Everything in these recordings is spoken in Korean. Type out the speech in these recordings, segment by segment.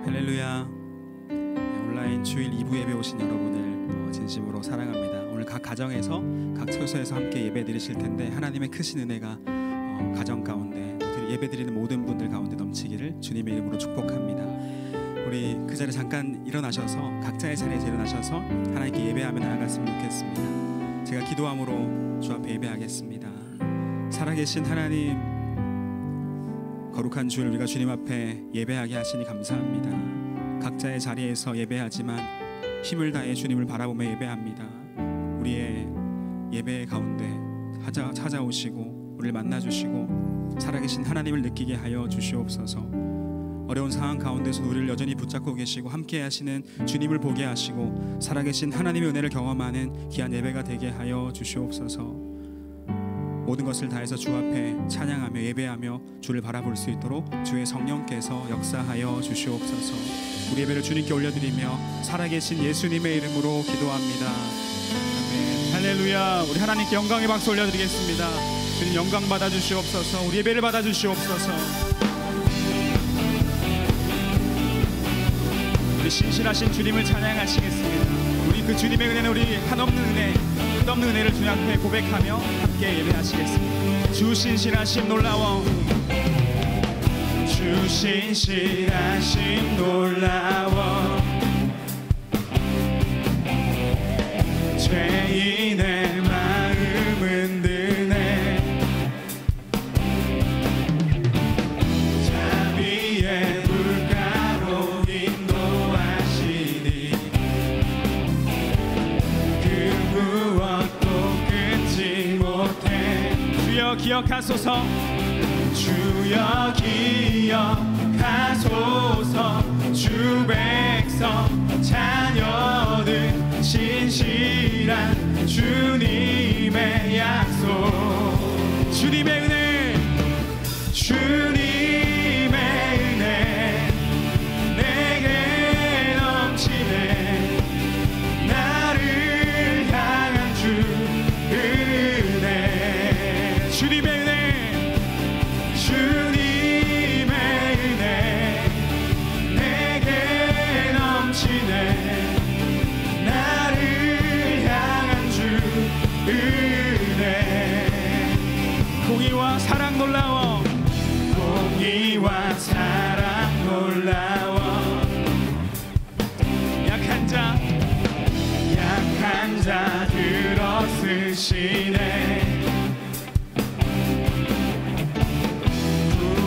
할렐루야. 온라인 주일 2부 예배 오신 여러분을 진심으로 사랑합니다. 오늘 각 가정에서 각 처소에서 함께 예배 드리실 텐데 하나님의 크신 은혜가 가정 가운데 또 예배 드리는 모든 분들 가운데 넘치기를 주님의 이름으로 축복합니다. 우리 그 자리에 잠깐 일어나셔서 각자의 자리에서 일어나셔서 하나님께 예배하며 나아갔으면 좋겠습니다. 제가 기도함으로 주 앞에 예배하겠습니다. 살아계신 하나님, 거룩한 주를 우리가 주님 앞에 예배하게 하시니 감사합니다. 각자의 자리에서 예배하지만 힘을 다해 주님을 바라보며 예배합니다. 우리의 예배 가운데 찾아오시고 우리를 만나주시고 살아계신 하나님을 느끼게 하여 주시옵소서. 어려운 상황 가운데서 우리를 여전히 붙잡고 계시고 함께 하시는 주님을 보게 하시고 살아계신 하나님의 은혜를 경험하는 귀한 예배가 되게 하여 주시옵소서. 모든 것을 다해서 주 앞에 찬양하며 예배하며 주를 바라볼 수 있도록 주의 성령께서 역사하여 주시옵소서. 우리 예배를 주님께 올려드리며 살아계신 예수님의 이름으로 기도합니다. 아멘. 할렐루야. 우리 하나님께 영광의 박수 올려드리겠습니다. 주님 영광 받아주시옵소서. 우리 예배를 받아주시옵소서. 우리 신실하신 주님을 찬양하시겠습니다. 우리 그 주님의 은혜는 우리 한없는 은혜, 끝없는 은혜를 주님 앞에 고백하며 함께 예배하시겠습니다. 주 신실하심 놀라워, 주 신실하심 놀라워, 죄인의 마음은 드네, 자비의 물가로 인도하시니 그 무엇도 끊지 못해. 주여 기억하소서, 주여 기억하소서. 주 백성 자녀들 신실한 주님의 약속, 주님의 은혜, 주님의 은혜 내게 넘치네. 나를 향한 주 은혜, 주님의 은혜, 주님의 은혜 내게 넘치네. 공의와 사랑 놀라워, 공의와 사랑 놀라워. 약한 자 들어쓰시네.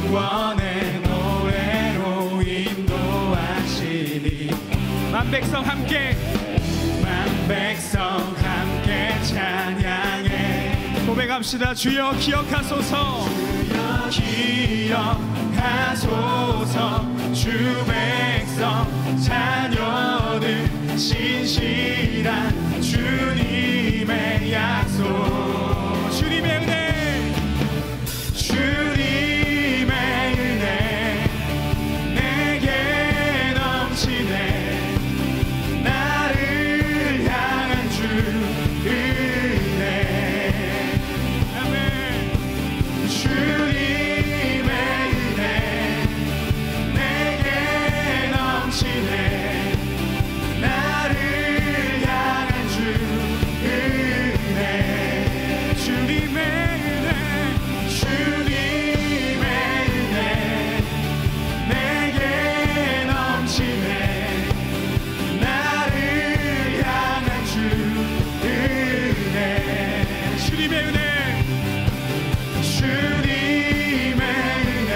구원의 노래로 인도하시니 만백성 함께 찬양해. 고백합시다. 주여 기억하소서, 주여 기억하소서. 주 백성 자녀들 신실한 주님의 약속, 주님의 은혜, 주님의 은혜 내게 넘치네. 나를 향한 주 은혜, 아멘. 주님의 은혜 내게 넘치네. 나를 향한 주 은혜, 주님의 은혜, 주님의 은혜 내게 넘치네. 나를 향한 주 은혜, 주님의 은혜, 주님의 은혜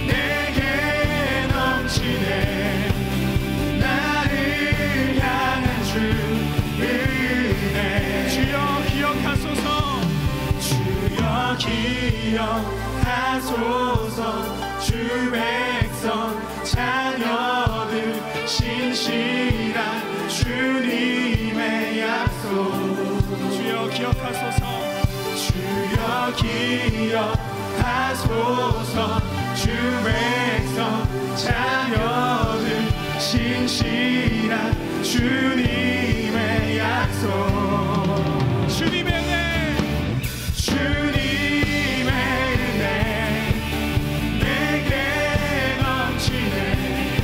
내게 넘치네. 나를 향한 주 은혜. 주여 기억하소서, 주여 기억하소서. 주 백성 자녀들 신실한 주님의 약속, 주여 기억하소서, 주여 기억하소서. 주 백성 자녀들 신실한 주님의 약속, 주님의 은혜, 주님의 은혜 내게 넘치네.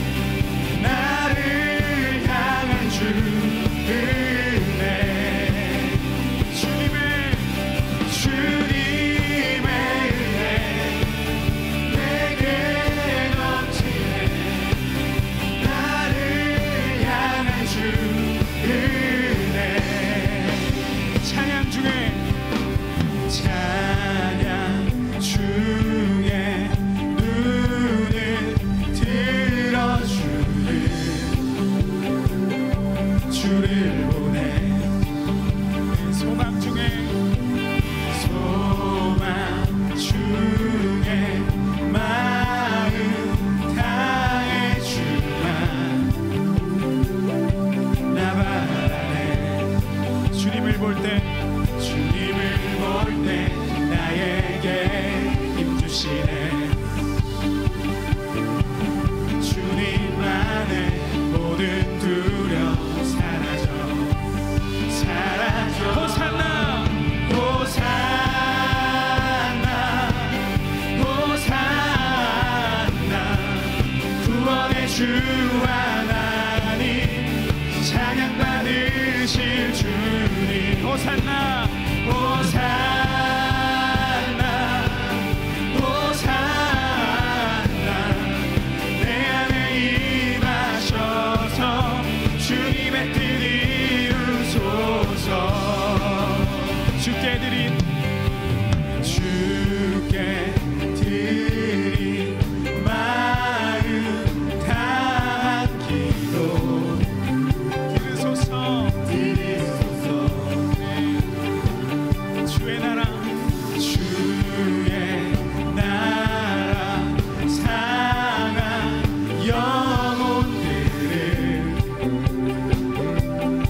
모든 두려움 사라져 호산나 호산나 호산나 구원의 주 하나님 찬양 받으실 주님 호산나 호산나 호산나 내 안에 임하셔서 주님의 뜻 이루소서 주께 드린 마음 다한 기도 들으소서 주의 나라 상한 영혼들을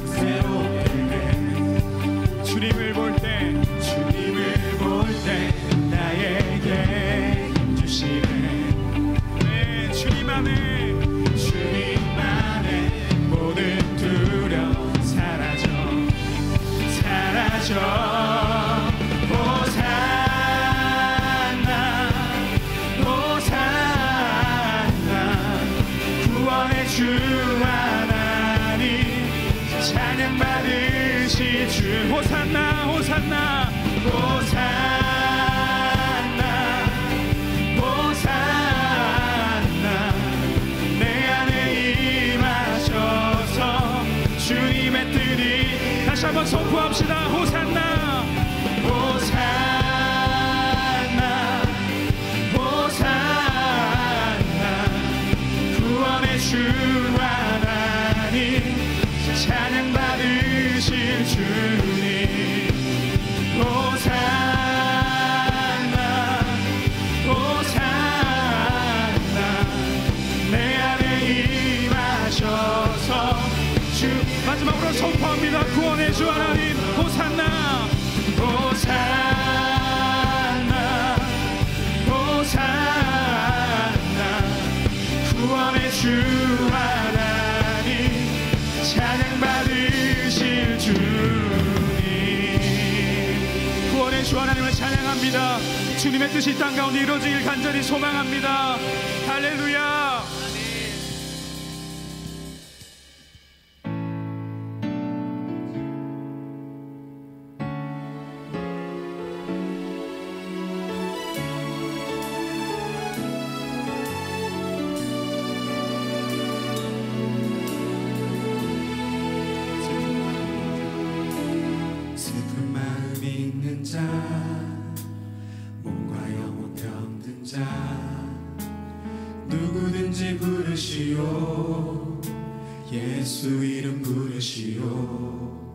새롭게 주님을 볼 때 나에게 힘 주시네 네, 주님 안에 모든 두려움 사라져 호산나 호산나 구원의 주 하나님 찬양 받으실 주 호산나 호산나 호산나 호산나 내 안에 임하셔서 주님의 뜻이 다시 한번 선포합시다 호산나 호산나 호산나 구원의 주 하나님 찬양 받으실 주님 호산나 호산나 내 안에 임하셔서 주 마지막으로 선포합니다 구원의 주 하나님 호산나 호산나 호산나 구원의 주 하나님 찬양 받으실 주님 구원의 주 하나님을 찬양합니다 주님의 뜻이 땅 가운데 이루어지길 간절히 소망합니다 할렐루야 몸과 영혼 병든 자 누구든지 부르시오 예수 이름 부르시오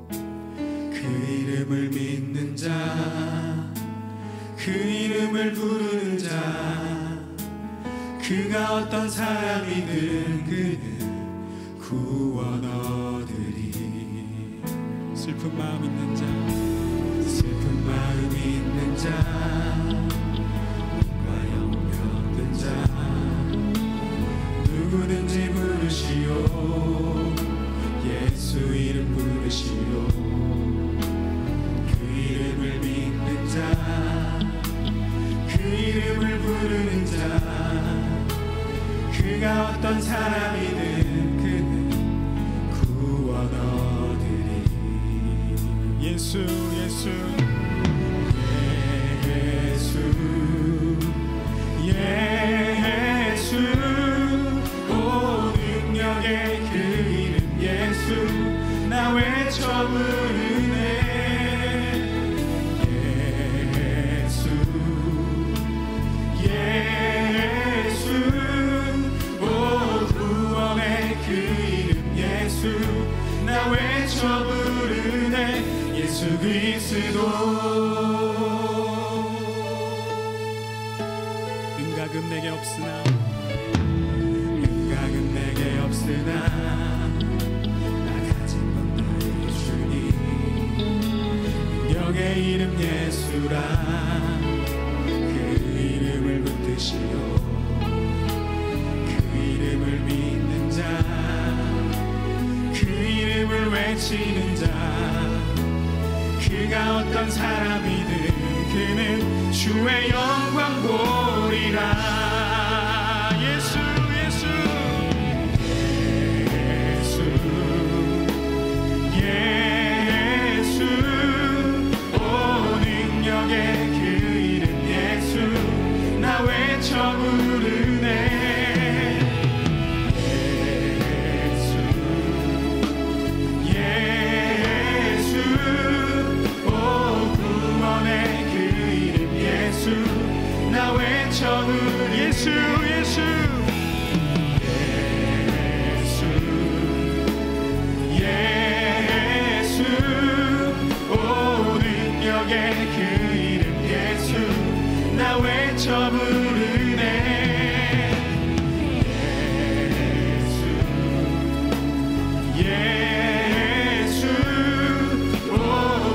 그 이름을 믿는 자 그 이름을 부르는 자 그가 어떤 사람이든 그는 구원 얻으리 슬픈 마음 있는 자 마음 있는 자 몸과 영혼 병든 자 누구든지 부르시오 예수 이름 부르시오 그 이름을 믿는 자 그 이름을 부르는 자 그가 어떤 사람이든 그는 구원 얻으리 예수 예수 오 능력의 그 이름 예수 나 외쳐 부르네 예수 오 구원의 그 이름 예수 나 외쳐 부르네 예수 그리스도 은각은 내게 없으나 나 가진 건 나의 주님 능력의 이름 예수라 그 이름을 붙드시오 그 이름을 믿는 자 하시는 자, 그가 어떤 사람이든 그는 주의 영광 보리라. 예수 예수 예수 예수, 오 능력의 그 이름 예수, 나 외쳐 부르네. 나 외쳐 부르네. 예수 예수 예수 예수, 오 능력의 그 이름 예수, 나 외쳐 부르네. 예수 예수, 오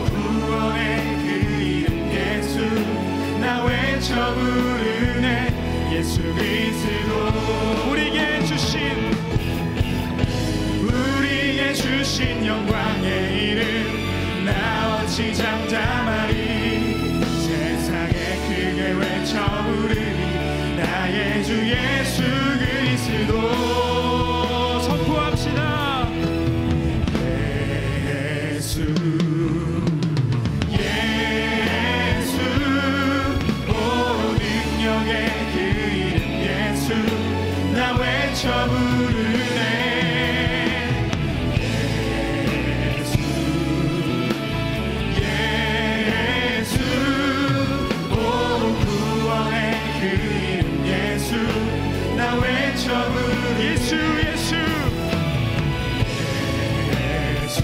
구원의 그 이름 예수, 나 외쳐 부르네. 예수 그리스도 우리에게 주신 영광의 이름, 나 어찌 잠잠하리. 세상에 크게 외쳐 부르리 나의 주 예수 그리스도. 선포합시다. 예수 나 외쳐 부르네. 예수 예수, 오 구원의 그 이름 예수, 나 외쳐 부르네. 예수 예수 예수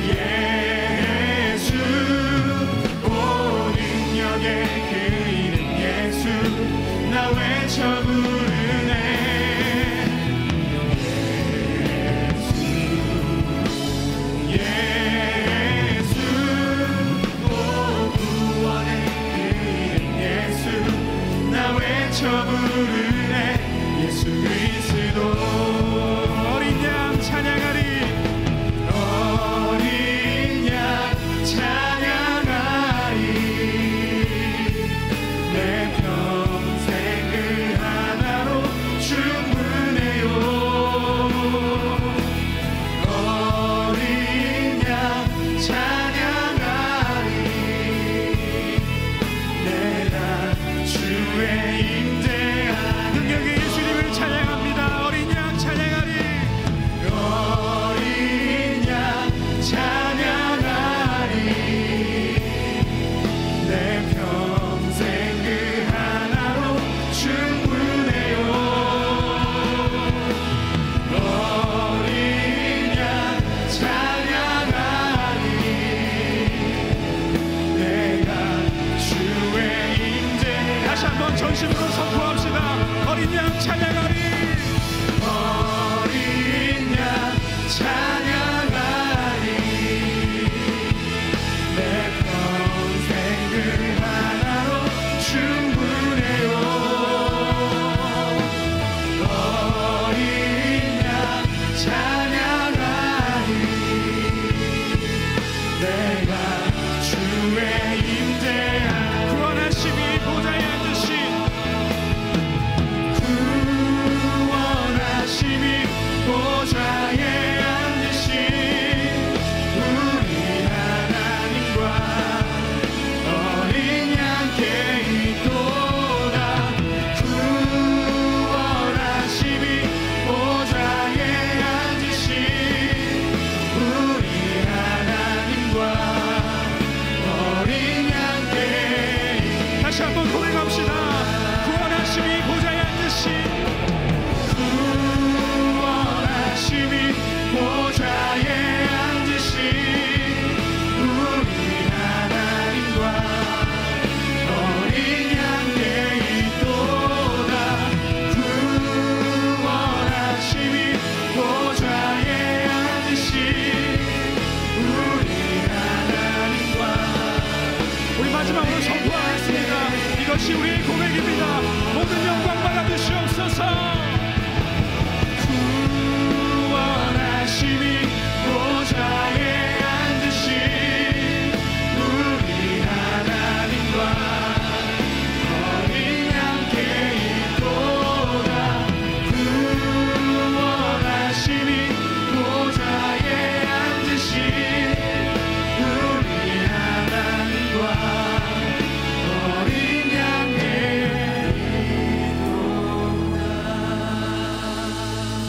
예수, 오 능력의 그 이름 예수, 나 외쳐 부르네. 예수 예수, 오 구원의 그 이름 예수, 나 외쳐 부르네. 예수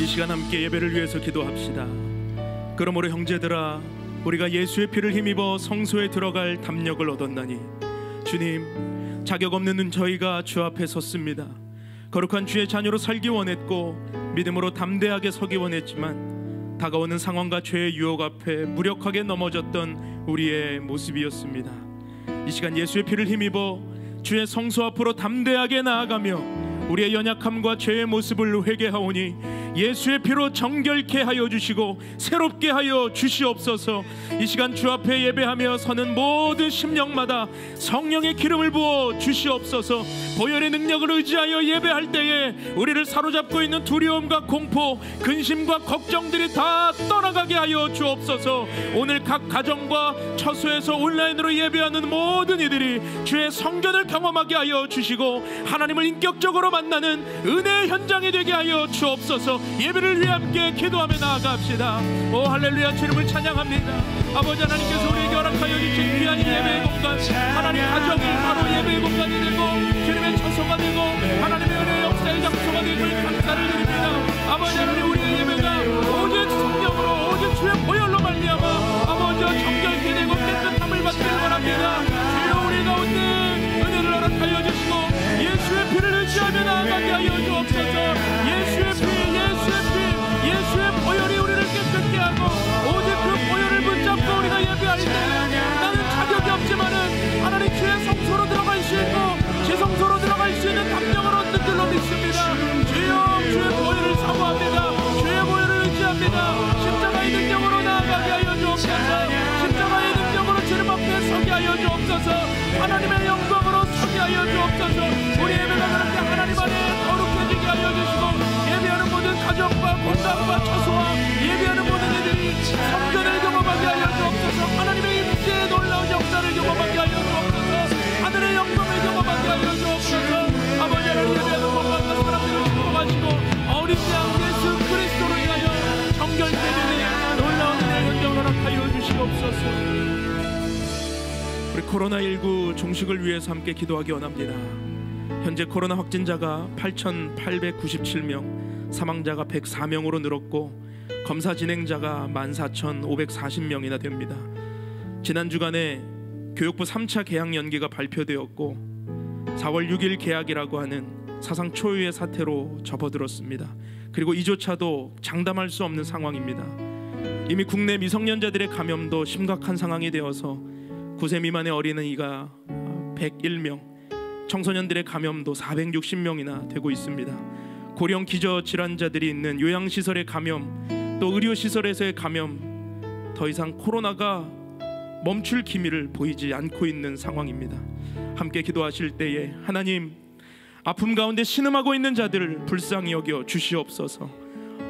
이 시간 함께 예배를 위해서 기도합시다. 그러므로 형제들아, 우리가 예수의 피를 힘입어 성소에 들어갈 담력을 얻었나니 주님, 자격 없는 저희가 주 앞에 섰습니다. 거룩한 주의 자녀로 살기 원했고 믿음으로 담대하게 서기 원했지만 다가오는 상황과 죄의 유혹 앞에 무력하게 넘어졌던 우리의 모습이었습니다. 이 시간 예수의 피를 힘입어 주의 성소 앞으로 담대하게 나아가며 우리의 연약함과 죄의 모습을 회개하오니 예수의 피로 정결케 하여 주시고 새롭게 하여 주시옵소서. 이 시간 주 앞에 예배하며 서는 모든 심령마다 성령의 기름을 부어 주시옵소서. 보혈의 능력을 의지하여 예배할 때에 우리를 사로잡고 있는 두려움과 공포, 근심과 걱정들이 다 떠나가게 하여 주옵소서. 오늘 각 가정과 처소에서 온라인으로 예배하는 모든 이들이 주의 성전을 경험하게 하여 주시고 하나님을 인격적으로 만나는 은혜의 현장이 되게 하여 주옵소서. 예배를 위해 함께 기도하며 나아갑시다. 오 할렐루야, 주님을 찬양합니다. 아버지 하나님께서 우리에게 허락하여 주신 귀한 예배의 공간, 하나님 가정이 바로 예배의 공간이 되고 주님의 처소가 되고 하나님의 은혜의 역사의 장소가 되길 감사를 드립니다. 아버지 하나님, 우리의 예배가 오직 성령으로 오직 주의 보혈로 말미암아 아버지와 정결케 되고 깨끗함을 받기를 원합니다. 주여, 우리 가운데 은혜를 허락하여 주시고 예수의 피를 의지하며 나아가게 하여 주옵소서. 예수의 보혈이 우리를 깨끗게 하고 오직 그 보혈을 붙잡고 우리가 예배할 때 나는 자격이 없지만은 하나님 주의 성소로 들어갈 수 있고 제 성소로 들어갈 수 있는 담력을 얻는 줄로 믿습니다. 주여, 주의 보혈을 사모합니다. 주의 보혈을 의지합니다. 십자가의 능력으로 나아가게 하여 주옵소서. 십자가의 능력으로 주님 앞에 서게 하여 주옵소서. 하나님의 영광으로 서게 하여 주옵소서. 우리 예배가 그렇게 하나님 안에 거룩해지게 하여 주시고 예배하는 모든 가정과 건강과 처소와 예배하는 모든 이들이 성전을 경험하게 하여 주옵소서. 하나님의 임재의 놀라운 역사를 경험하게 하여 주옵소서. 하늘의 영광을 경험하게 하여 주옵소서. 아버지 하나님, 예배하는 모든 사람들을 축복하시고 어린 양 예수 그리스도로 인하여 정결케 되는 놀라운 은혜의 현장을 허락하여 주시옵소서. 우리 코로나19 종식을 위해서 함께 기도하기 원합니다. 현재 코로나 확진자가 8,897명, 사망자가 104명으로 늘었고 검사 진행자가 14,540명이나 됩니다. 지난 주간에 교육부 3차 개학 연기가 발표되었고 4월 6일 개학이라고 하는 사상 초유의 사태로 접어들었습니다. 그리고 이조차도 장담할 수 없는 상황입니다. 이미 국내 미성년자들의 감염도 심각한 상황이 되어서 9세 미만의 어린이가 101명, 청소년들의 감염도 460명이나 되고 있습니다. 고령 기저질환자들이 있는 요양시설의 감염, 또 의료시설에서의 감염, 더 이상 코로나가 멈출 기미를 보이지 않고 있는 상황입니다. 함께 기도하실 때에 하나님, 아픔 가운데 신음하고 있는 자들을 불쌍히 여겨 주시옵소서.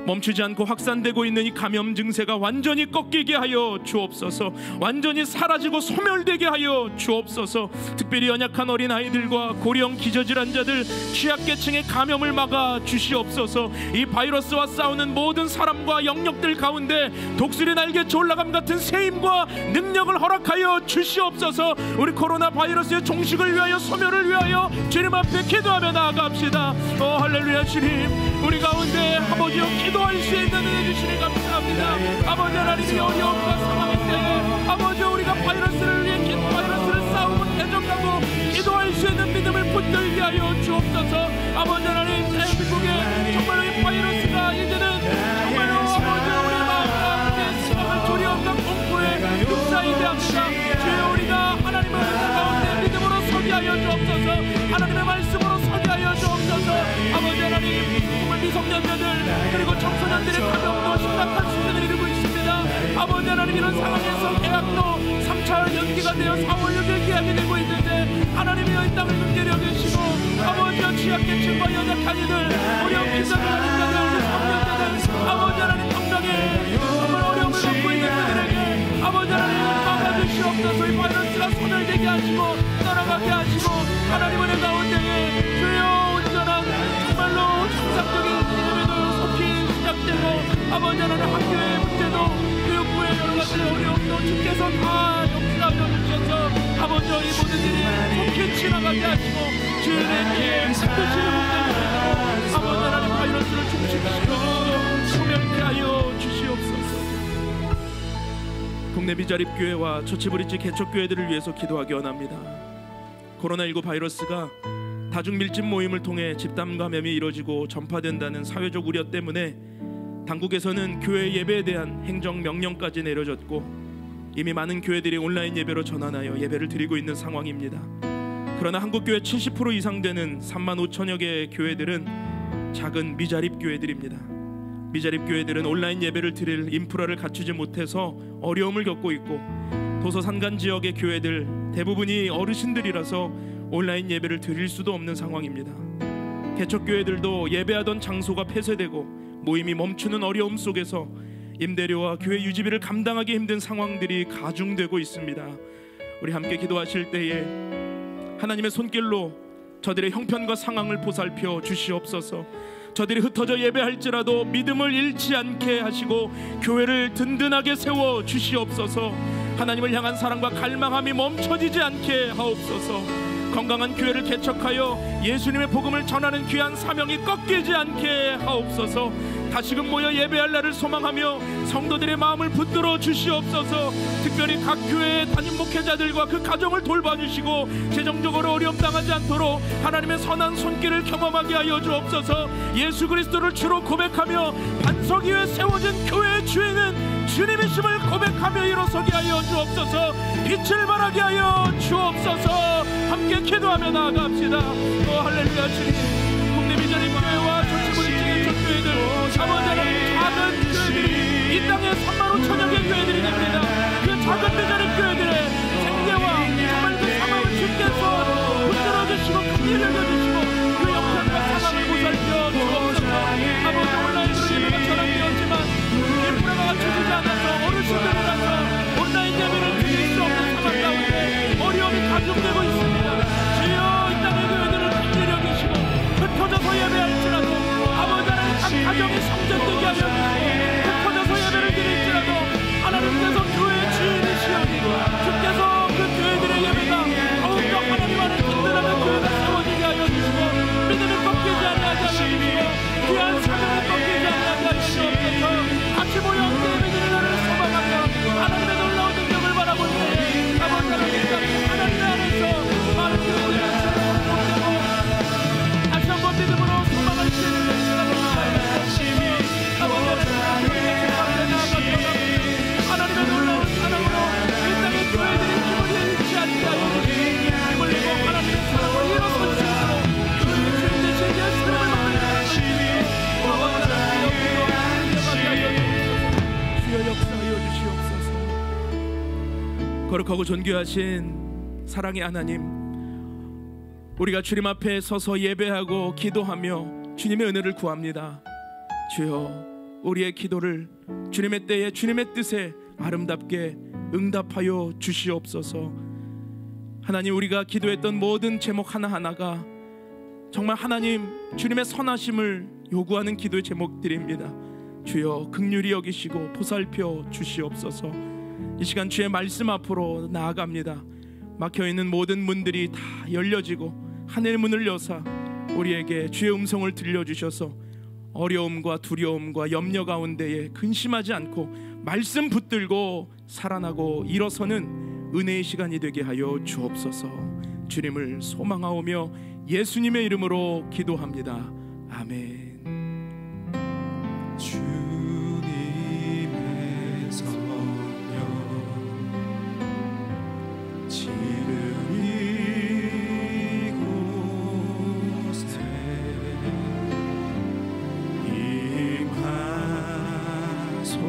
멈추지 않고 확산되고 있는 이 감염 증세가 완전히 꺾이게 하여 주옵소서. 완전히 사라지고 소멸되게 하여 주옵소서. 특별히 연약한 어린아이들과 고령 기저질환자들, 취약계층의 감염을 막아 주시옵소서. 이 바이러스와 싸우는 모든 사람과 영역들 가운데 독수리 날개쳐 올라감 같은 세임과 능력을 허락하여 주시옵소서. 우리 코로나 바이러스의 종식을 위하여, 소멸을 위하여 주님 앞에 기도하며 나아갑시다. 오 할렐루야. 주님, 우리 가운데 아버지여 기도할 수 있는 은혜 주시니 감사합니다. 아버지 하나님의 어려움과 상황일 때에 아버지, 우리가 바이러스를 위해 바이러스를 싸우고 대적하고 기도할 수 있는 믿음을 붙들게 하여 주옵소서. 아버지 하나님, 대한민국에 정말로 이 바이러스가 이제는 정말로 아버지 우리 마음과 생각을 두려움과 공포에 휩싸이게 합니다. 주여, 우리가 하나님의 은혜 가운데 믿음으로 서게 하여 주옵소서. 하나님의 말씀으로 서게 하여 주옵소서. 아버지 하나님, 정말 미성년자들 그리고 청소년들의 감염도 심각한 수준을 이루고 있습니다. 아버지 하나님, 이런 상황에서 개학도 3차 연기가 되어 4월 6일 개학이 되고 있는데 하나님이여 이 땅을 눈여겨 계시고 아버지여 취약계층과 연약한 이들, 어려운 기사들하는 자들, 성년자들, 아버지 하나님 당장에 정말 어려움을 겪고 있는 그들에게 아버지 하나님 막아주시옵소서. 이 바이러스가 소멸되게 하시고 떠나가게 하시고 하나님 은혜 가운데에 주여 온전한 정말로 정상적인 예배도 속히 시작되고 아버지 하나님 학교의 문제도 교육부의 여러 가지 어려움도 주께서 다 역사하여 주셔서 아버지 이 모든 일이 속히 지나가게 하시고 주님의 기회 받으시는 분들이 아버지 하나님 바이러스를 중심시켜 국내 미자립교회와 처치브릿지 개척교회들을 위해서 기도하기 원합니다. 코로나19 바이러스가 다중 밀집 모임을 통해 집단 감염이 이뤄지고 전파된다는 사회적 우려 때문에 당국에서는 교회 예배에 대한 행정 명령까지 내려졌고 이미 많은 교회들이 온라인 예배로 전환하여 예배를 드리고 있는 상황입니다. 그러나 한국교회 70% 이상 되는 3만 5천여 개의 교회들은 작은 미자립 교회들입니다. 미자립 교회들은 온라인 예배를 드릴 인프라를 갖추지 못해서 어려움을 겪고 있고 도서 산간 지역의 교회들 대부분이 어르신들이라서 온라인 예배를 드릴 수도 없는 상황입니다. 개척교회들도 예배하던 장소가 폐쇄되고 모임이 멈추는 어려움 속에서 임대료와 교회 유지비를 감당하기 힘든 상황들이 가중되고 있습니다. 우리 함께 기도하실 때에 하나님의 손길로 저들의 형편과 상황을 보살펴 주시옵소서. 저들이 흩어져 예배할지라도 믿음을 잃지 않게 하시고 교회를 든든하게 세워 주시옵소서. 하나님을 향한 사랑과 갈망함이 멈춰지지 않게 하옵소서. 건강한 교회를 개척하여 예수님의 복음을 전하는 귀한 사명이 꺾이지 않게 하옵소서. 다시금 모여 예배할 날을 소망하며 성도들의 마음을 붙들어 주시옵소서. 특별히 각 교회의 담임 목회자들과 그 가정을 돌봐주시고 재정적으로 어려움 당하지 않도록 하나님의 선한 손길을 경험하게 하여 주옵소서. 예수 그리스도를 주로 고백하며 반석 위에 세워진 교회의 주인은 주님이심을 고백하며 일어서게 하여 주옵소서. 빛을 발하게 하여 주옵소서. 함께 기도하며 나아갑시다. 할렐루야. 주님, 국내 미자립 교회와 처치브릿지 개척교회들 아버지는 작은 교회들이 이 땅에 3만 5천여 개 교회들이 됩니다. 그 작은 미자립 교회들의 생계와 정말 그 상황을 주께서 붙들어 주시고 크게 열려주시고 그 형편과 상황을 보살펴 주옵소서. 아버지 온라인으로 예배가 전환되었지만 인프라가 갖춰지지 않아서 어르신들이라서 온라인 예배를 드릴 수 없는 상황 가운데 어려움이 가중되고 있습니다. 주여 이 땅의 교회들을 흔들려 계시고 흩어져서 예배할지라도 아버지는 각 가정이 성전되게 하여 주시고 흩어져서 예배를 드릴지라도 하나님께서 교회의 주인이시여 주께서 그 교회들의 예배가 더욱더 하나님 안에 든든하게 교회가 세워지게 하여 주시고 믿음이 꺾이지 아니하게 하여 주시고 귀한 사명이 꺾이지 아니하게 하여 주옵소서. 같이 모여 함께 예배드리는 날을 소망하며 하나님의 놀라운 능력을 바라볼 때 아버지 하나님 안에서 많은 교회들이 다시 한번 믿음으로 소망을 지는 시간을 하나님의 놀라운 사랑으로 이 땅의 교회들이 힘을 잃지 않게 하여 주시고 힘을 내고 하나님의 사랑을 일어설 수 있도록 교회의 주인 되신 예수님을 주여 역사하여 주시옵소서. 거룩하고 존귀하신 사랑의 하나님, 우리가 주님 앞에 서서 예배하고 기도하며 주님의 은혜를 구합니다. 주여 우리의 기도를 주님의 때에 주님의 뜻에 아름답게 응답하여 주시옵소서. 하나님, 우리가 기도했던 모든 제목 하나하나가 정말 하나님 주님의 선하심을 요구하는 기도의 제목들입니다. 주여 긍휼히 여기시고 보살펴 주시옵소서. 이 시간 주의 말씀 앞으로 나아갑니다. 막혀있는 모든 문들이 다 열려지고 하늘의 문을 여사 우리에게 주의 음성을 들려주셔서 어려움과 두려움과 염려 가운데에 근심하지 않고 말씀 붙들고 살아나고 일어서는 은혜의 시간이 되게 하여 주옵소서. 주님을 소망하오며 예수님의 이름으로 기도합니다. 아멘. 주님의 성령 지금 이곳에 임하소서.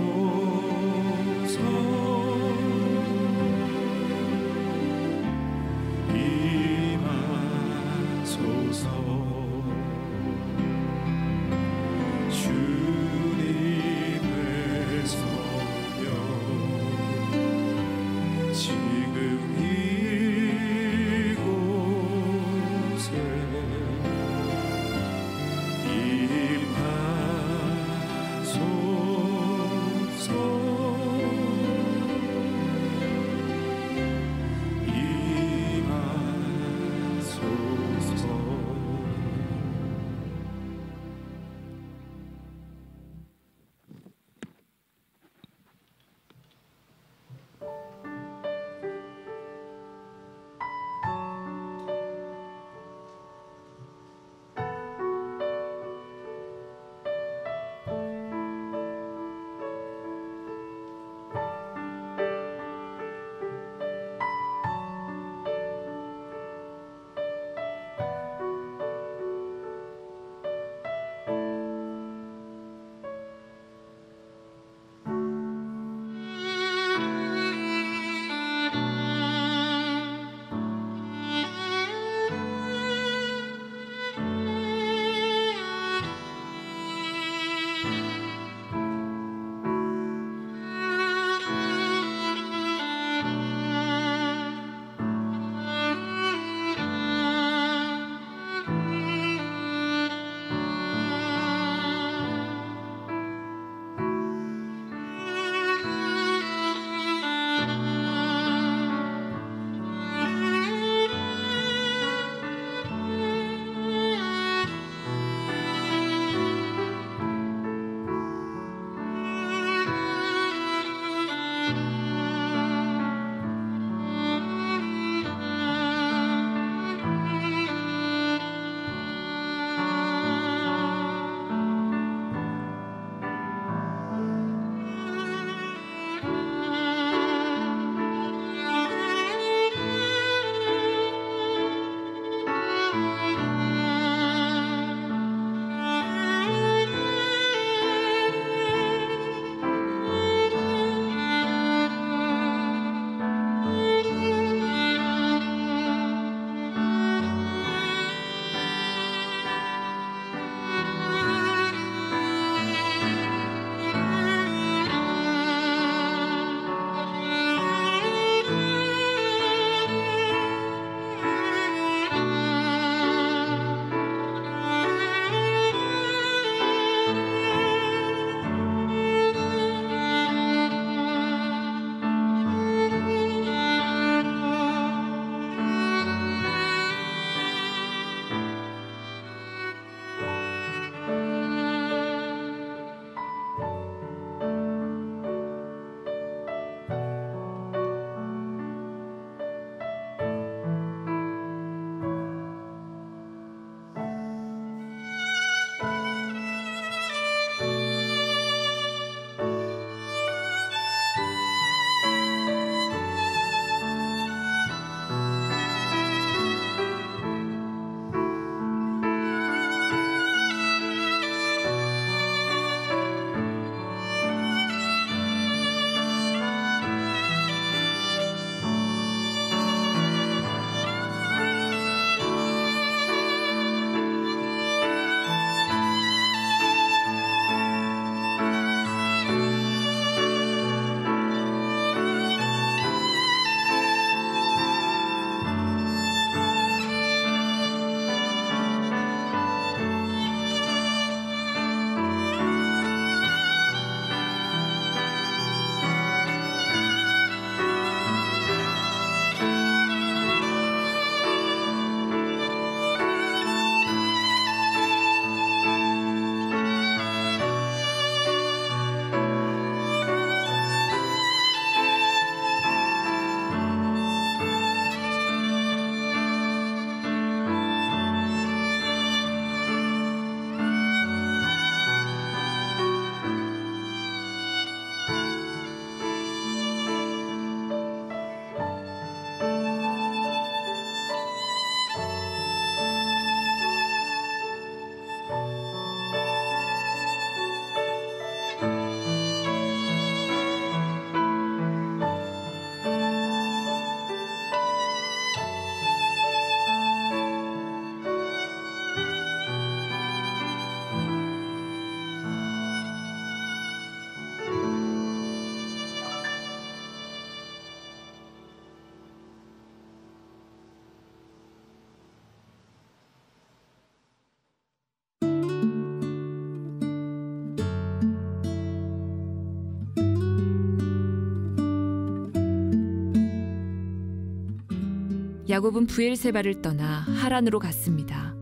야곱은 브엘세바를 떠나 하란으로 갔습니다.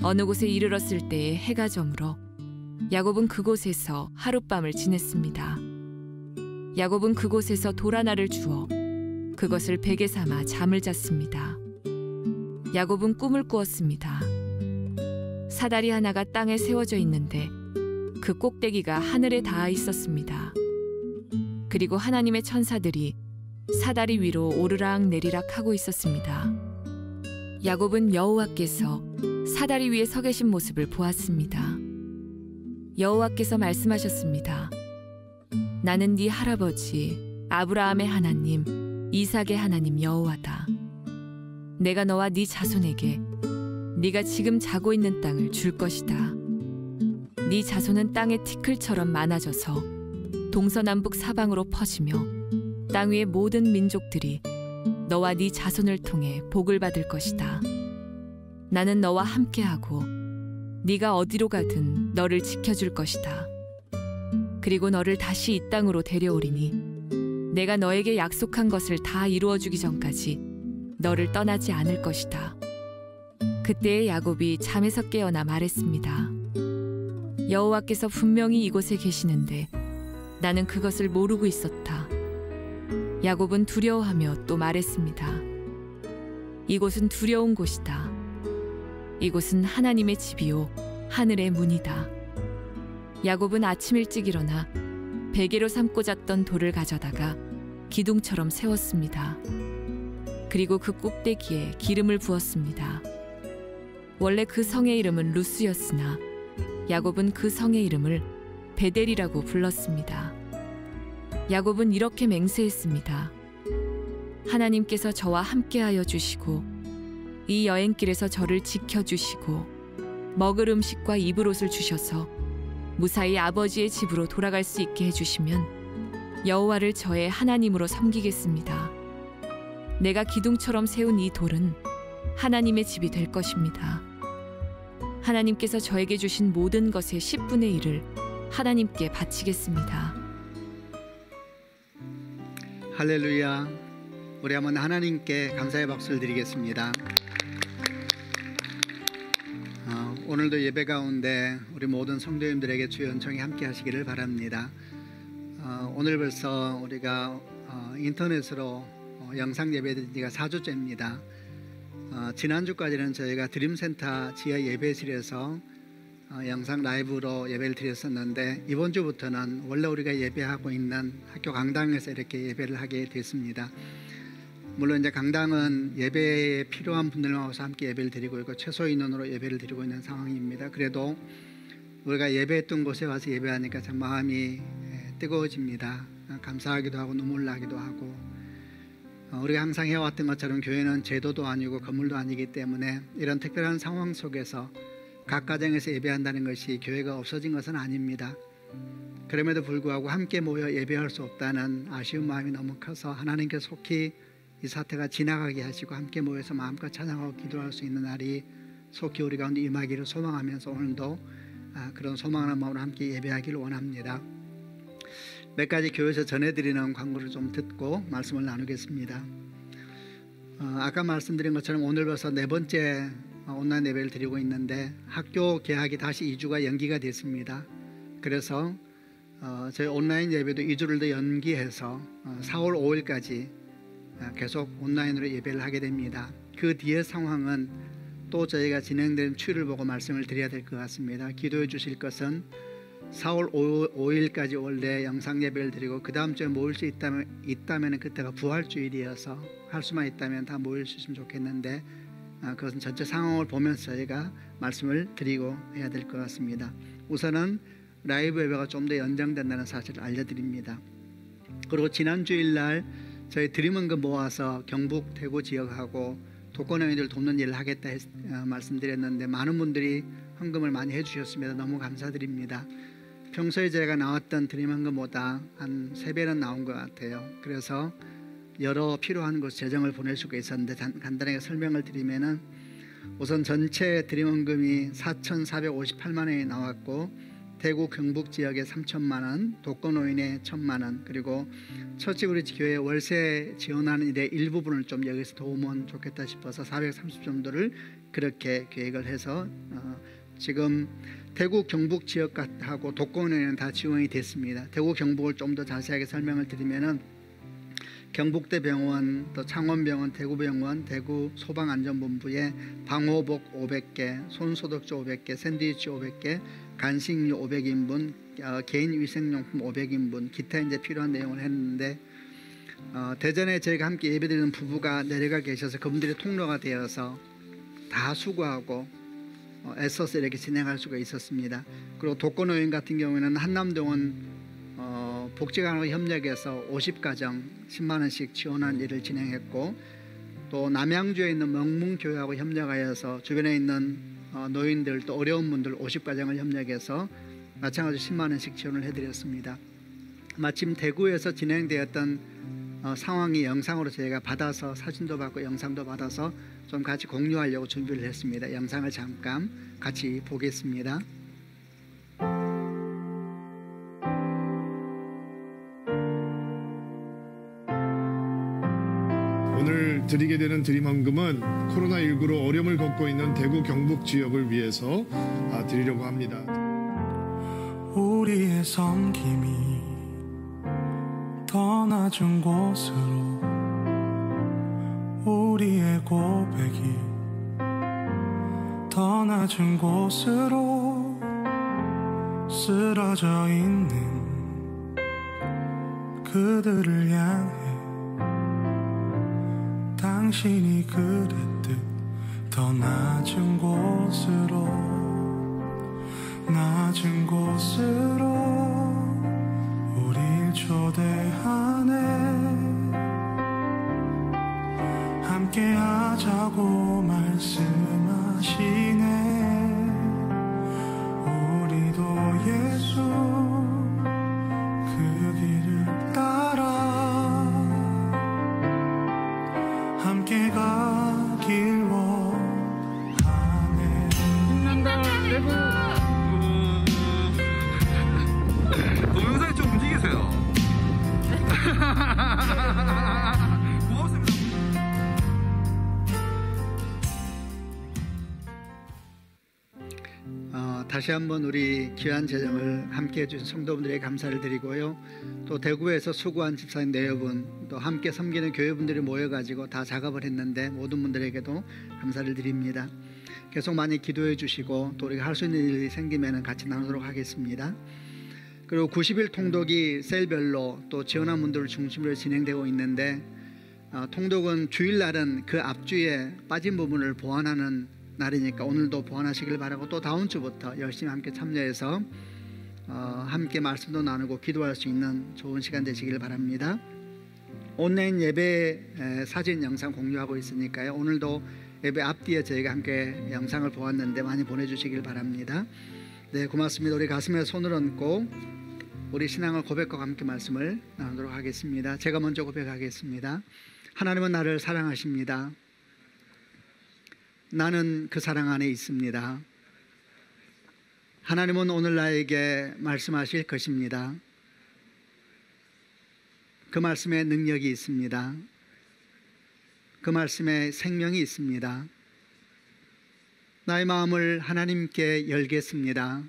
어느 곳에 이르렀을 때에 해가 저물어 야곱은 그곳에서 하룻밤을 지냈습니다. 야곱은 그곳에서 돌 하나를 주어 그것을 베개 삼아 잠을 잤습니다. 야곱은 꿈을 꾸었습니다. 사다리 하나가 땅에 세워져 있는데 그 꼭대기가 하늘에 닿아 있었습니다. 그리고 하나님의 천사들이 사다리 위로 오르락 내리락 하고 있었습니다. 야곱은 여호와께서 사다리 위에 서 계신 모습을 보았습니다. 여호와께서 말씀하셨습니다. 나는 네 할아버지 아브라함의 하나님, 이삭의 하나님 여호와다. 내가 너와 네 자손에게 네가 지금 자고 있는 땅을 줄 것이다. 네 자손은 땅의 티끌처럼 많아져서 동서남북 사방으로 퍼지며 땅 위의 모든 민족들이 너와 네 자손을 통해 복을 받을 것이다. 나는 너와 함께하고 네가 어디로 가든 너를 지켜줄 것이다. 그리고 너를 다시 이 땅으로 데려오리니 내가 너에게 약속한 것을 다 이루어주기 전까지 너를 떠나지 않을 것이다. 그때의 야곱이 잠에서 깨어나 말했습니다. 여호와께서 분명히 이곳에 계시는데 나는 그것을 모르고 있었다. 야곱은 두려워하며 또 말했습니다. 이곳은 두려운 곳이다. 이곳은 하나님의 집이요 하늘의 문이다. 야곱은 아침 일찍 일어나 베개로 삼고 잤던 돌을 가져다가 기둥처럼 세웠습니다. 그리고 그 꼭대기에 기름을 부었습니다. 원래 그 성의 이름은 루스였으나 야곱은 그 성의 이름을 베델이라고 불렀습니다. 야곱은 이렇게 맹세했습니다. 하나님께서 저와 함께하여 주시고 이 여행길에서 저를 지켜주시고 먹을 음식과 입을 옷을 주셔서 무사히 아버지의 집으로 돌아갈 수 있게 해주시면 여호와를 저의 하나님으로 섬기겠습니다. 내가 기둥처럼 세운 이 돌은 하나님의 집이 될 것입니다. 하나님께서 저에게 주신 모든 것의 10분의 1을 하나님께 바치겠습니다. 할렐루야. 우리 한번 하나님께 감사의 박수를 드리겠습니다. 오늘도 예배 가운데 우리 모든 성도님들에게 주의 은총이 함께 하시기를 바랍니다. 오늘 벌써 우리가 인터넷으로 영상 예배 드린 지가 4주째입니다. 지난주까지는 저희가 드림센터 지하 예배실에서 영상 라이브로 예배를 드렸었는데 이번 주부터는 원래 우리가 예배하고 있는 학교 강당에서 이렇게 예배를 하게 됐습니다. 물론 이제 강당은 예배에 필요한 분들만 와서 함께 예배를 드리고 있고 최소 인원으로 예배를 드리고 있는 상황입니다. 그래도 우리가 예배했던 곳에 와서 예배하니까 참 마음이 뜨거워집니다. 감사하기도 하고 눈물 나기도 하고, 우리가 항상 해왔던 것처럼 교회는 제도도 아니고 건물도 아니기 때문에 이런 특별한 상황 속에서 각 가정에서 예배한다는 것이 교회가 없어진 것은 아닙니다. 그럼에도 불구하고 함께 모여 예배할 수 없다는 아쉬운 마음이 너무 커서 하나님께 속히 이 사태가 지나가게 하시고 함께 모여서 마음껏 찬양하고 기도할 수 있는 날이 속히 우리 가운데 임하기를 소망하면서 오늘도 그런 소망하는 마음으로 함께 예배하기를 원합니다. 몇 가지 교회에서 전해드리는 광고를 좀 듣고 말씀을 나누겠습니다. 아까 말씀드린 것처럼 오늘 벌써 4번째 온라인 예배를 드리고 있는데 학교 개학이 다시 2주가 연기가 됐습니다. 그래서 저희 온라인 예배도 2주를 더 연기해서 4월 5일까지 계속 온라인으로 예배를 하게 됩니다. 그 뒤의 상황은 또 저희가 진행되는 추이를 보고 말씀을 드려야 될 것 같습니다. 기도해 주실 것은 4월 5일까지 원래 영상 예배를 드리고 그 다음 주에 모일 수 있다면 그때가 부활주일이어서 할 수만 있다면 다 모일 수 있으면 좋겠는데 그것은 전체 상황을 보면서 저희가 말씀을 드리고 해야 될 것 같습니다. 우선은 라이브 예배가 좀 더 연장된다는 사실을 알려드립니다. 그리고 지난 주일날 저희 드림헌금 모아서 경북 대구 지역하고 독거노인들 돕는 일을 하겠다 말씀드렸는데 많은 분들이 헌금을 많이 해주셨습니다. 너무 감사드립니다. 평소에 제가 나왔던 드림헌금보다 한 3배는 나온 것 같아요. 그래서 여러 필요한 곳 재정을 보낼 수가 있었는데 간단하게 설명을 드리면은 우선 전체 드림헌금이 4,458만 원이 나왔고 대구 경북 지역에 3천만 원, 독거노인에 1,000만 원, 그리고 처치 우리 교회 월세 지원하는 일의 일부분을 좀 여기서 도우면 좋겠다 싶어서 430 정도를 그렇게 계획을 해서 지금 대구 경북 지역하고 독거노인은 다 지원이 됐습니다. 대구 경북을 좀 더 자세하게 설명을 드리면은 경북대병원, 또 창원병원, 대구병원, 대구 소방안전본부에 방호복 500개, 손소독조 500개, 샌드위치 500개, 간식류 500인분, 개인 위생용품 500인분, 기타 이제 필요한 내용을 했는데 대전에 저희가 함께 예배드리는 부부가 내려가 계셔서 그분들이 통로가 되어서 다 수고하고 애써서 이렇게 진행할 수가 있었습니다. 그리고 독거노인 같은 경우에는 한남동원 복지관과 협력해서 50가정 10만 원씩 지원한 일을 진행했고, 또 남양주에 있는 명문교회하고 협력하여서 주변에 있는 노인들 또 어려운 분들 50가정을 협력해서 마찬가지로 10만 원씩 지원을 해드렸습니다. 마침 대구에서 진행되었던 상황이 영상으로 저희가 받아서 사진도 받고 영상도 받아서 좀 같이 공유하려고 준비를 했습니다. 영상을 잠깐 같이 보겠습니다. 오늘 드리게 되는 드림헌금은 코로나19로 어려움을 겪고 있는 대구 경북 지역을 위해서 드리려고 합니다. 우리의 섬김이 더 낮은 곳으로, 우리의 고백이 더 낮은 곳으로 쓰러져 있는 그들을 향해 당신이 그랬듯 더 낮은 곳으로, 낮은 곳으로 우릴 초대하네. 함께 하자고 말씀하시네. 우리도 예수 그 길을 따라 함께 가길 원하네. 신난다 대구. 동영상이 좀 움직이세요. 고맙습니다. 다시 한번 우리 귀한 재정을 함께 해주신 성도분들에게 감사를 드리고요. 또 대구에서 수고한 집사님 네 여분, 또 함께 섬기는 교회분들이 모여가지고 다 작업을 했는데 모든 분들에게도 감사를 드립니다. 계속 많이 기도해 주시고 또 우리가 할 수 있는 일이 생기면 같이 나누도록 하겠습니다. 그리고 90일 통독이 셀별로 또 지원한 분들을 중심으로 진행되고 있는데, 통독은 주일날은 그 앞주에 빠진 부분을 보완하는 날이니까 오늘도 보완하시길 바라고, 또 다음 주부터 열심히 함께 참여해서 함께 말씀도 나누고 기도할 수 있는 좋은 시간 되시길 바랍니다. 온라인 예배 사진 영상 공유하고 있으니까요. 오늘도 예배 앞뒤에 저희가 함께 영상을 보았는데 많이 보내주시길 바랍니다. 네, 고맙습니다. 우리 가슴에 손을 얹고 우리 신앙을 고백과 함께 말씀을 나누도록 하겠습니다. 제가 먼저 고백하겠습니다. 하나님은 나를 사랑하십니다. 나는 그 사랑 안에 있습니다. 하나님은 오늘 나에게 말씀하실 것입니다. 그 말씀에 능력이 있습니다. 그 말씀에 생명이 있습니다. 나의 마음을 하나님께 열겠습니다.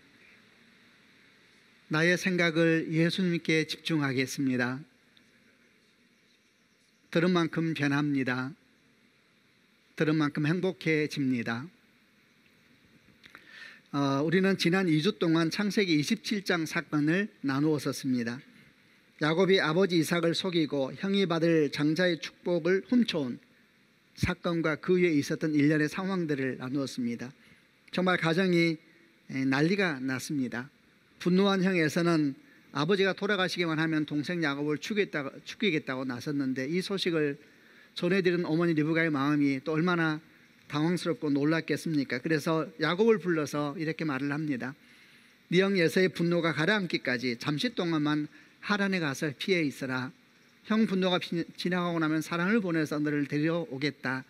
나의 생각을 예수님께 집중하겠습니다. 들은 만큼 변합니다. 들은 만큼 행복해집니다. 우리는 지난 2주 동안 창세기 27장 사건을 나누었었습니다. 야곱이 아버지 이삭을 속이고 형이 받을 장자의 축복을 훔쳐온 사건과 그 위에 있었던 일련의 상황들을 나누었습니다. 정말 가정이 난리가 났습니다. 분노한 형 에서는 아버지가 돌아가시기만 하면 동생 야곱을 죽이겠다고 나섰는데, 이 소식을 전해들은 어머니 리브가의 마음이 또 얼마나 당황스럽고 놀랐겠습니까? 그래서 야곱을 불러서 이렇게 말을 합니다. 네 형 에서의 분노가 가라앉기까지 잠시 동안만 하란에 가서 피해 있어라. 형 분노가 지나가고 나면 사람을 보내서 너를 데려오겠다.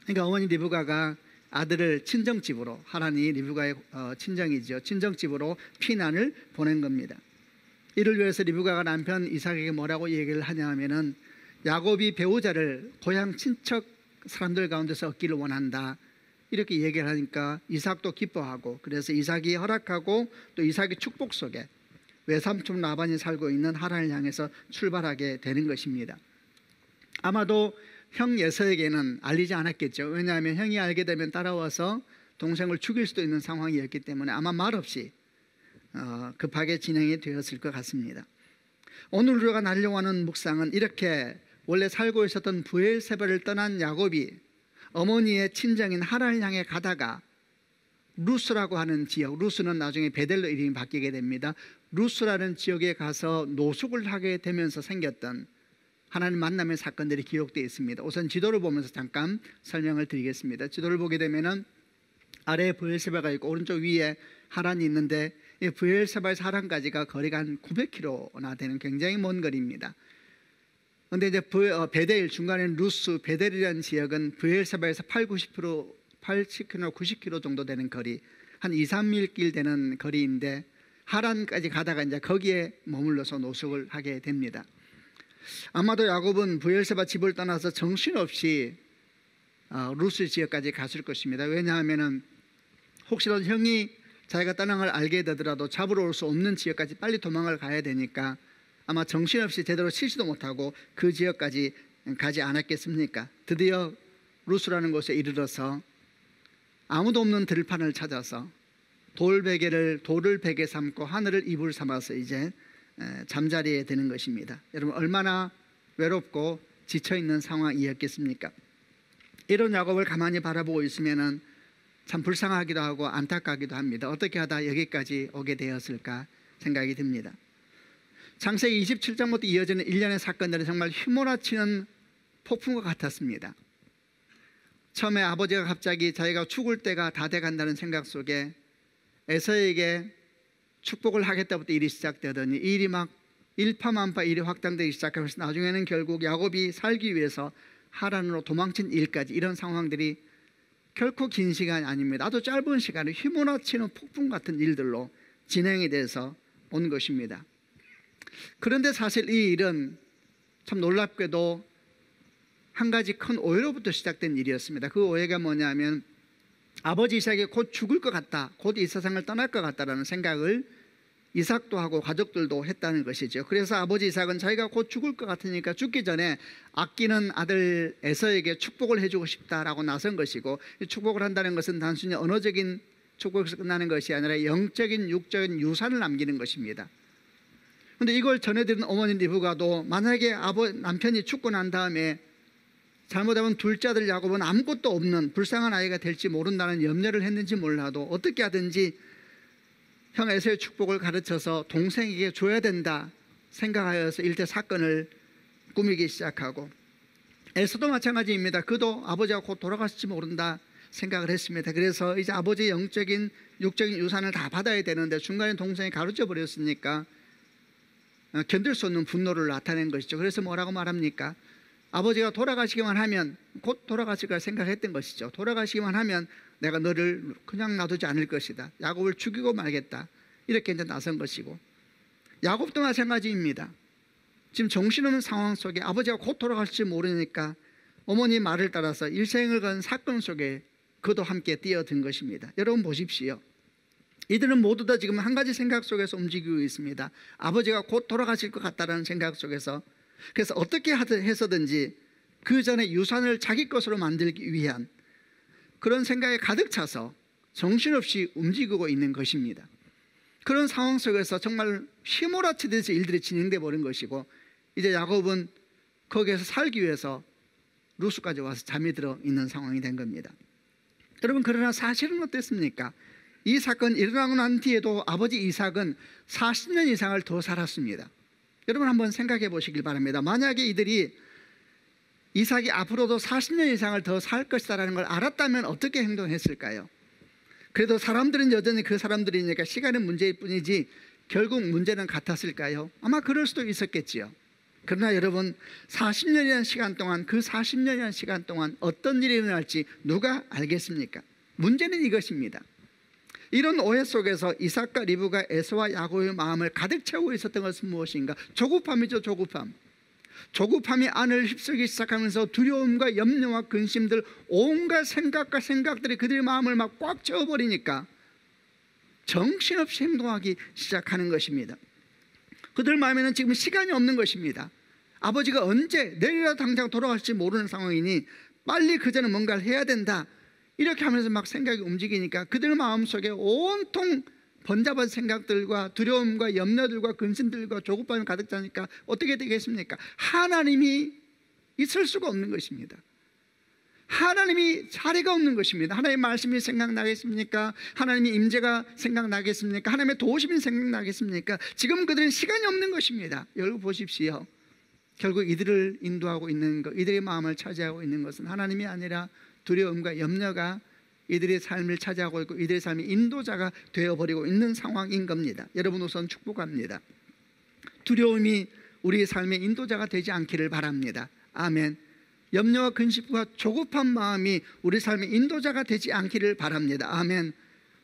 그러니까 어머니 리브가가 아들을 친정집으로, 하란이 리브가의 친정이죠. 친정집으로 피난을 보낸 겁니다. 이를 위해서 리브가가 남편 이삭에게 뭐라고 얘기를 하냐 하면은 야곱이 배우자를 고향 친척 사람들 가운데서 얻기를 원한다, 이렇게 얘기를 하니까 이삭도 기뻐하고, 그래서 이삭이 허락하고 또 이삭의 축복 속에 외삼촌 라반이 살고 있는 하란을 향해서 출발하게 되는 것입니다. 아마도 형 에서에게는 알리지 않았겠죠. 왜냐하면 형이 알게 되면 따라와서 동생을 죽일 수도 있는 상황이었기 때문에 아마 말없이 급하게 진행이 되었을 것 같습니다. 오늘 우리가 나누려고 하는 묵상은 이렇게 원래 살고 있었던 브엘세바를 떠난 야곱이 어머니의 친정인 하란을 향해 가다가 루스라고 하는 지역, 루스는 나중에 베델로 이름이 바뀌게 됩니다. 루스라는 지역에 가서 노숙을 하게 되면서 생겼던 하나님 만남의 사건들이 기록되어 있습니다. 우선 지도를 보면서 잠깐 설명을 드리겠습니다. 지도를 보게 되면은 아래에 브엘세바가 있고 오른쪽 위에 하란이 있는데, 이 브엘세바에서 하란까지가 거리가 한 900km나 되는 굉장히 먼 거리입니다. 그런데 이제 베델, 중간에 루스, 베델이라는 지역은 브엘세바에서 80km, 90km 정도 되는 거리, 한 2, 3일 길 되는 거리인데 하란까지 가다가 이제 거기에 머물러서 노숙을 하게 됩니다. 아마도 야곱은 브엘세바 집을 떠나서 정신없이 루스 지역까지 갔을 것입니다. 왜냐하면 혹시라도 형이 자기가 떠난 걸 알게 되더라도 잡으러 올 수 없는 지역까지 빨리 도망을 가야 되니까 아마 정신없이 제대로 쉬지도 못하고 그 지역까지 가지 않았겠습니까? 드디어 루스라는 곳에 이르러서 아무도 없는 들판을 찾아서 돌을 베개 삼고 하늘을 이불 삼아서 이제 잠자리에 드는 것입니다. 여러분, 얼마나 외롭고 지쳐있는 상황이었겠습니까? 이런 야곱을 가만히 바라보고 있으면 참 불쌍하기도 하고 안타깝기도 합니다. 어떻게 하다 여기까지 오게 되었을까 생각이 듭니다. 창세기 27장부터 이어지는 일련의 사건들은 정말 휘몰아치는 폭풍과 같았습니다. 처음에 아버지가 갑자기 자기가 죽을 때가 다 돼간다는 생각 속에 에서에게 축복을 하겠다부터 일이 시작되더니 일이 막 일파만파 일이 확장되기 시작하면서 나중에는 결국 야곱이 살기 위해서 하란으로 도망친 일까지, 이런 상황들이 결코 긴 시간이 아닙니다. 아주 짧은 시간에 휘몰아치는 폭풍 같은 일들로 진행이 돼서 온 것입니다. 그런데 사실 이 일은 참 놀랍게도 한 가지 큰 오해로부터 시작된 일이었습니다. 그 오해가 뭐냐면 아버지 이삭이 곧 죽을 것 같다, 곧 이 세상을 떠날 것 같다라는 생각을 이삭도 하고 가족들도 했다는 것이죠. 그래서 아버지 이삭은 자기가 곧 죽을 것 같으니까 죽기 전에 아끼는 아들 에서에게 축복을 해주고 싶다라고 나선 것이고, 이 축복을 한다는 것은 단순히 언어적인 축복에서 끝나는 것이 아니라 영적인 육적인 유산을 남기는 것입니다. 그런데 이걸 전해드린 어머니 리브가도 만약에 남편이 죽고 난 다음에 잘못하면 둘째 아들 야곱은 아무것도 없는 불쌍한 아이가 될지 모른다는 염려를 했는지 몰라도 어떻게 하든지 형 에서의 축복을 가르쳐서 동생에게 줘야 된다 생각하여서 일대 사건을 꾸미기 시작하고, 에서도 마찬가지입니다. 그도 아버지가 곧 돌아가실지 모른다 생각을 했습니다. 그래서 이제 아버지의 영적인 육적인 유산을 다 받아야 되는데 중간에 동생이 가로져 버렸으니까 견딜 수 없는 분노를 나타낸 것이죠. 그래서 뭐라고 말합니까? 아버지가 돌아가시기만 하면, 곧 돌아가실 걸 생각했던 것이죠. 돌아가시기만 하면 내가 너를 그냥 놔두지 않을 것이다, 야곱을 죽이고 말겠다, 이렇게 이제 나선 것이고, 야곱도 마찬가지입니다. 지금 정신없는 상황 속에 아버지가 곧 돌아갈지 모르니까 어머니 말을 따라서 일생을 건 사건 속에 그도 함께 뛰어든 것입니다. 여러분 보십시오. 이들은 모두 다 지금 한 가지 생각 속에서 움직이고 있습니다. 아버지가 곧 돌아가실 것 같다는 생각 속에서. 그래서 어떻게 해서든지 그 전에 유산을 자기 것으로 만들기 위한 그런 생각에 가득 차서 정신없이 움직이고 있는 것입니다. 그런 상황 속에서 정말 휘몰아치듯이 일들이 진행돼 버린 것이고, 이제 야곱은 거기에서 살기 위해서 루스까지 와서 잠이 들어 있는 상황이 된 겁니다. 여러분, 그러나 사실은 어땠습니까? 이 사건이 일어나고 난 뒤에도 아버지 이삭은 40년 이상을 더 살았습니다. 여러분 한번 생각해 보시길 바랍니다. 만약에 이들이 이삭이 앞으로도 40년 이상을 더 살 것이라는 걸 알았다면 어떻게 행동했을까요? 그래도 사람들은 여전히 그 사람들이니까 시간의 문제일 뿐이지 결국 문제는 같았을까요? 아마 그럴 수도 있었겠지요. 그러나 여러분, 40년이라는 시간 동안, 그 40년이라는 시간 동안 어떤 일이 일어날지 누가 알겠습니까? 문제는 이것입니다. 이런 오해 속에서 이삭과 리브가 에서와 야곱의 마음을 가득 채우고 있었던 것은 무엇인가? 조급함이죠. 조급함이 안을 휩쓸기 시작하면서 두려움과 염려와 근심들, 온갖 생각과 생각들이 그들의 마음을 막 꽉 채워버리니까 정신없이 행동하기 시작하는 것입니다. 그들 마음에는 지금 시간이 없는 것입니다. 아버지가 언제 내일이라도 당장 돌아갈지 모르는 상황이니 빨리 그전에 뭔가를 해야 된다, 이렇게 하면서 막 생각이 움직이니까 그들 마음속에 온통 번잡한 생각들과 두려움과 염려들과 근심들과 조급함이 가득 차니까 어떻게 되겠습니까? 하나님이 있을 수가 없는 것입니다. 하나님이 자리가 없는 것입니다. 하나님의 말씀이 생각나겠습니까? 하나님의 임재가 생각나겠습니까? 하나님의 도우심이 생각나겠습니까? 지금 그들은 시간이 없는 것입니다. 여러분 보십시오. 결국 이들을 인도하고 있는 것, 이들의 마음을 차지하고 있는 것은 하나님이 아니라 두려움과 염려가 이들의 삶을 차지하고 있고 이들의 삶의 인도자가 되어버리고 있는 상황인 겁니다. 여러분 우선 축복합니다. 두려움이 우리의 삶의 인도자가 되지 않기를 바랍니다. 아멘. 염려와 근심과 조급한 마음이 우리 삶의 인도자가 되지 않기를 바랍니다. 아멘.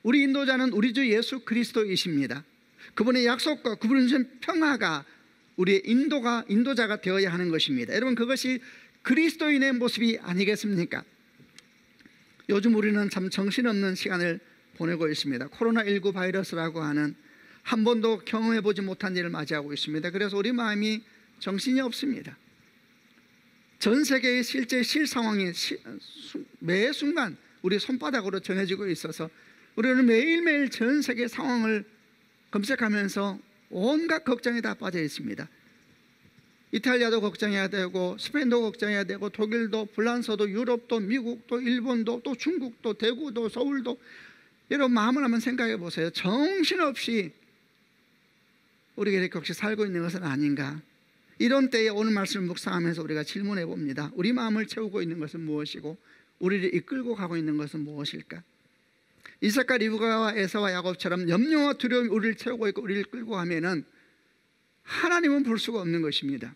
우리 인도자는 우리 주 예수 그리스도이십니다. 그분의 약속과 그분의 주신 평화가 우리의 인도자가 되어야 하는 것입니다. 여러분 그것이 그리스도인의 모습이 아니겠습니까? 요즘 우리는 참 정신없는 시간을 보내고 있습니다. 코로나19 바이러스라고 하는 한 번도 경험해보지 못한 일을 맞이하고 있습니다. 그래서 우리 마음이 정신이 없습니다. 전 세계의 실제 실상황이 매 순간 우리 손바닥으로 전해지고 있어서 우리는 매일매일 전 세계 상황을 검색하면서 온갖 걱정이 다 빠져 있습니다. 이탈리아도 걱정해야 되고 스페인도 걱정해야 되고 독일도 프랑스도 유럽도 미국도 일본도 또 중국도 대구도 서울도. 여러분 마음을 한번 생각해 보세요. 정신없이 우리가 이렇게 혹시 살고 있는 것은 아닌가? 이런 때에 오늘 말씀을 묵상하면서 우리가 질문해 봅니다. 우리 마음을 채우고 있는 것은 무엇이고 우리를 이끌고 가고 있는 것은 무엇일까? 이삭과 리브가와 에서와 야곱처럼 염려와 두려움이 우리를 채우고 있고 우리를 끌고 가면은 하나님은 볼 수가 없는 것입니다.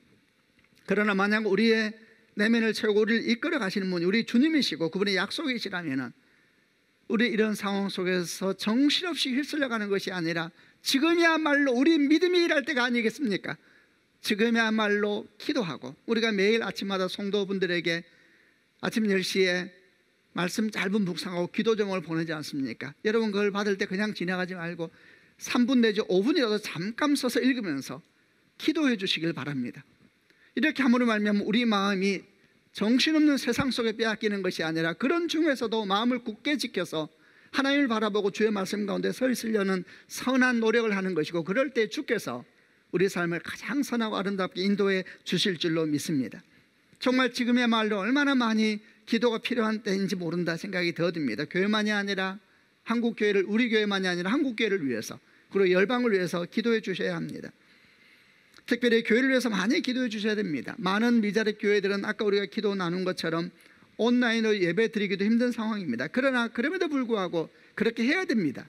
그러나 만약 우리의 내면을 채우고 우리를 이끌어 가시는 분이 우리 주님이시고 그분의 약속이시라면 우리 이런 상황 속에서 정신없이 휩쓸려가는 것이 아니라 지금이야말로 우리 믿음이 일할 때가 아니겠습니까? 지금이야말로 기도하고 우리가 매일 아침마다 성도분들에게 아침 10시에 말씀 짧은 묵상하고 기도 제목을 보내지 않습니까? 여러분 그걸 받을 때 그냥 지나가지 말고 3분 내지 5분이라도 잠깐 서서 읽으면서 기도해 주시길 바랍니다. 이렇게 함으로 말미암아 우리 마음이 정신없는 세상 속에 빼앗기는 것이 아니라 그런 중에서도 마음을 굳게 지켜서 하나님을 바라보고 주의 말씀 가운데 서 있으려는 선한 노력을 하는 것이고 그럴 때 주께서 우리 삶을 가장 선하고 아름답게 인도해 주실 줄로 믿습니다. 정말 지금의말로 얼마나 많이 기도가 필요한 때인지 모른다 생각이 더 듭니다. 교회만이 아니라 한국교회를, 우리 교회만이 아니라 한국교회를 위해서 그리고 열방을 위해서 기도해 주셔야 합니다. 특별히 교회를 위해서 많이 기도해 주셔야 됩니다. 많은 미자립 교회들은 아까 우리가 기도 나눈 것처럼 온라인으로 예배 드리기도 힘든 상황입니다. 그러나 그럼에도 불구하고 그렇게 해야 됩니다.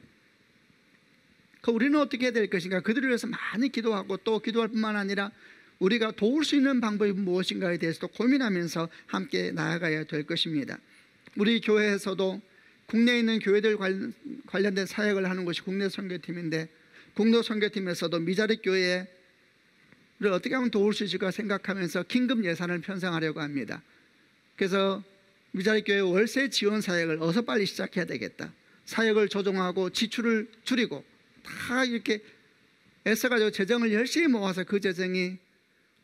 우리는 어떻게 해야 될 것인가? 그들을 위해서 많이 기도하고 또 기도할 뿐만 아니라 우리가 도울 수 있는 방법이 무엇인가에 대해서도 고민하면서 함께 나아가야 될 것입니다. 우리 교회에서도 국내에 있는 교회들 관련된 사역을 하는 것이 국내 선교팀인데 국내 선교팀에서도 미자립 교회를 어떻게 하면 도울 수 있을까 생각하면서 긴급 예산을 편성하려고 합니다. 그래서 미자립 교회 월세 지원 사역을 어서 빨리 시작해야 되겠다. 사역을 조정하고 지출을 줄이고 다 이렇게 애써가지고 재정을 열심히 모아서 그 재정이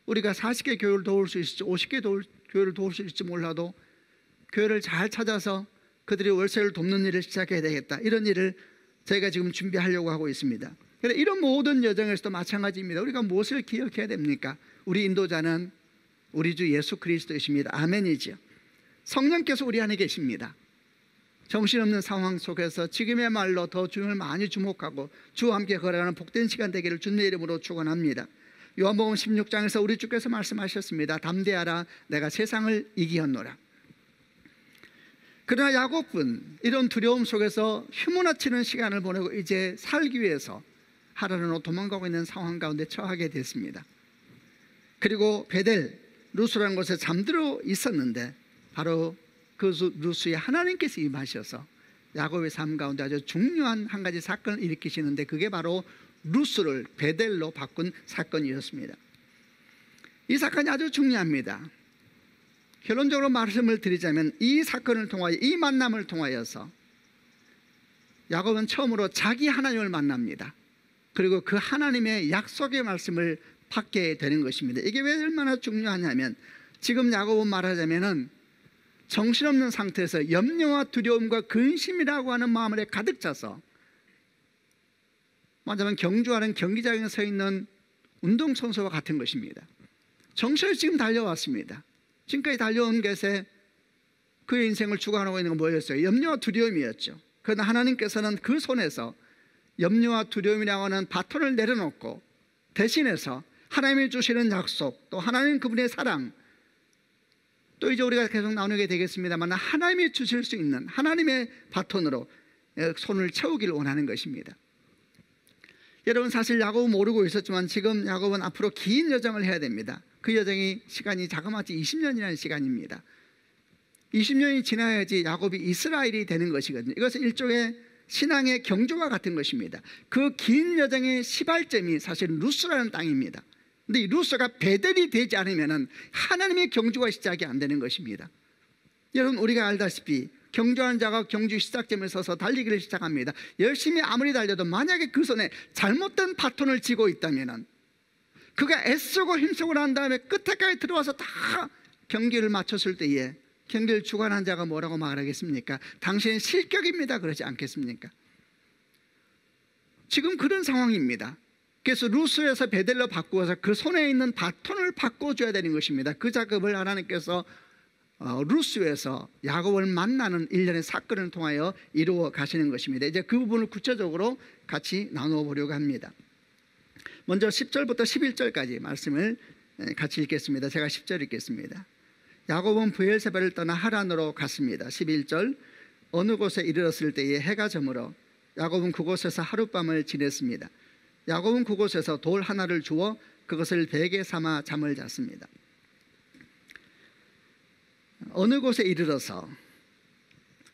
우리가 40개 교회를 도울 수 있을지 50개 교회를 도울 수 있을지 몰라도 교회를 잘 찾아서 그들이 월세를 돕는 일을 시작해야 되겠다. 이런 일을 저희가 지금 준비하려고 하고 있습니다. 그래서 이런 모든 여정에서도 마찬가지입니다. 우리가 무엇을 기억해야 됩니까? 우리 인도자는 우리 주 예수 그리스도이십니다. 아멘이지요. 성령께서 우리 안에 계십니다. 정신없는 상황 속에서 지금의 말로 더 주님을 많이 주목하고 주와 함께 걸어가는 복된 시간 되기를 주님의 이름으로 축원합니다. 요한복음 16장에서 우리 주께서 말씀하셨습니다. 담대하라, 내가 세상을 이기었노라. 그러나 야곱은 이런 두려움 속에서 휘몰아치는 시간을 보내고 이제 살기 위해서 하란으로 도망가고 있는 상황 가운데 처하게 됐습니다. 그리고 베델 루스라는 곳에 잠들어 있었는데 바로 그 루스에 하나님께서 임하셔서 야곱의 삶 가운데 아주 중요한 한 가지 사건을 일으키시는데 그게 바로 루스를 베델로 바꾼 사건이었습니다. 이 사건이 아주 중요합니다. 결론적으로 말씀을 드리자면 이 사건을 통하여, 이 만남을 통하여서 야곱은 처음으로 자기 하나님을 만납니다. 그리고 그 하나님의 약속의 말씀을 받게 되는 것입니다. 이게 왜 얼마나 중요하냐면 지금 야곱은 말하자면은 정신없는 상태에서 염려와 두려움과 근심이라고 하는 마음에 가득 차서 말하자면 경주하는 경기장에 서 있는 운동선수와 같은 것입니다. 정신을 지금 달려왔습니다. 지금까지 달려온 것에 그의 인생을 주관하고 있는 건 뭐였어요? 염려와 두려움이었죠. 그러나 하나님께서는 그 손에서 염려와 두려움이라고 하는 바톤을 내려놓고 대신해서 하나님이 주시는 약속, 또 하나님 그분의 사랑, 또 이제 우리가 계속 나누게 되겠습니다만 하나님이 주실 수 있는 하나님의 바톤으로 손을 채우기를 원하는 것입니다. 여러분, 사실 야곱은 모르고 있었지만 지금 야곱은 앞으로 긴 여정을 해야 됩니다. 그 여정이 시간이 자그마치 20년이라는 시간입니다. 20년이 지나야지 야곱이 이스라엘이 되는 것이거든요. 이것은 일종의 신앙의 경주와 같은 것입니다. 그 긴 여정의 시발점이 사실 루스라는 땅입니다. 근데 이 루스가 베델이 되지 않으면 하나님의 경주가 시작이 안 되는 것입니다. 여러분, 우리가 알다시피 경주하는 자가 경주 시작점에 서서 달리기를 시작합니다. 열심히 아무리 달려도 만약에 그 손에 잘못된 바톤을 쥐고 있다면 그가 애쓰고 힘쓰고 난 다음에 끝에까지 들어와서 다 경기를 마쳤을 때에 경기를 주관한 자가 뭐라고 말하겠습니까? 당신은 실격입니다, 그러지 않겠습니까? 지금 그런 상황입니다. 그래서 루스에서 베델로 바꾸어서 그 손에 있는 바톤을 바꿔줘야 되는 것입니다. 그 작업을 하나님께서 루스에서 야곱을 만나는 일련의 사건을 통하여 이루어 가시는 것입니다. 이제 그 부분을 구체적으로 같이 나누어 보려고 합니다. 먼저 10절부터 11절까지 말씀을 같이 읽겠습니다. 제가 10절 읽겠습니다. 야곱은 브엘세바를 떠나 하란으로 갔습니다. 11절, 어느 곳에 이르렀을 때에 해가 저물어 야곱은 그곳에서 하룻밤을 지냈습니다. 야곱은 그곳에서 돌 하나를 주어 그것을 베개 삼아 잠을 잤습니다. 어느 곳에 이르러서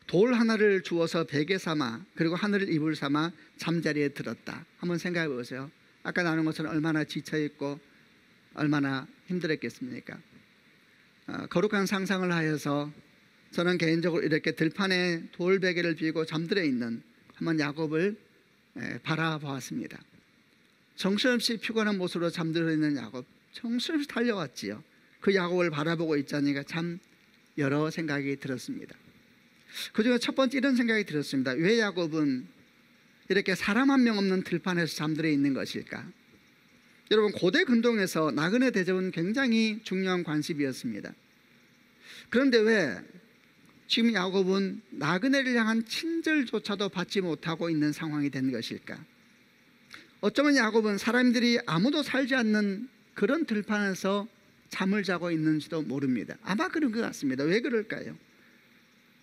돌 하나를 주어서 베개 삼아 그리고 하늘을 이불 삼아 잠자리에 들었다. 한번 생각해 보세요. 아까 나눈 것처럼 얼마나 지쳐있고 얼마나 힘들었겠습니까? 거룩한 상상을 하여서 저는 개인적으로 이렇게 들판에 돌베개를 비고 잠들어 있는 한번 야곱을 바라보았습니다. 정신없이 피곤한 모습으로 잠들어 있는 야곱, 정신없이 달려왔지요. 그 야곱을 바라보고 있자니까 참 여러 생각이 들었습니다. 그중에 첫 번째 이런 생각이 들었습니다. 왜 야곱은 이렇게 사람 한 명 없는 들판에서 잠들어 있는 것일까? 여러분, 고대 근동에서 나그네 대접은 굉장히 중요한 관습이었습니다. 그런데 왜 지금 야곱은 나그네를 향한 친절조차도 받지 못하고 있는 상황이 된 것일까? 어쩌면 야곱은 사람들이 아무도 살지 않는 그런 들판에서 잠을 자고 있는지도 모릅니다. 아마 그런 것 같습니다. 왜 그럴까요?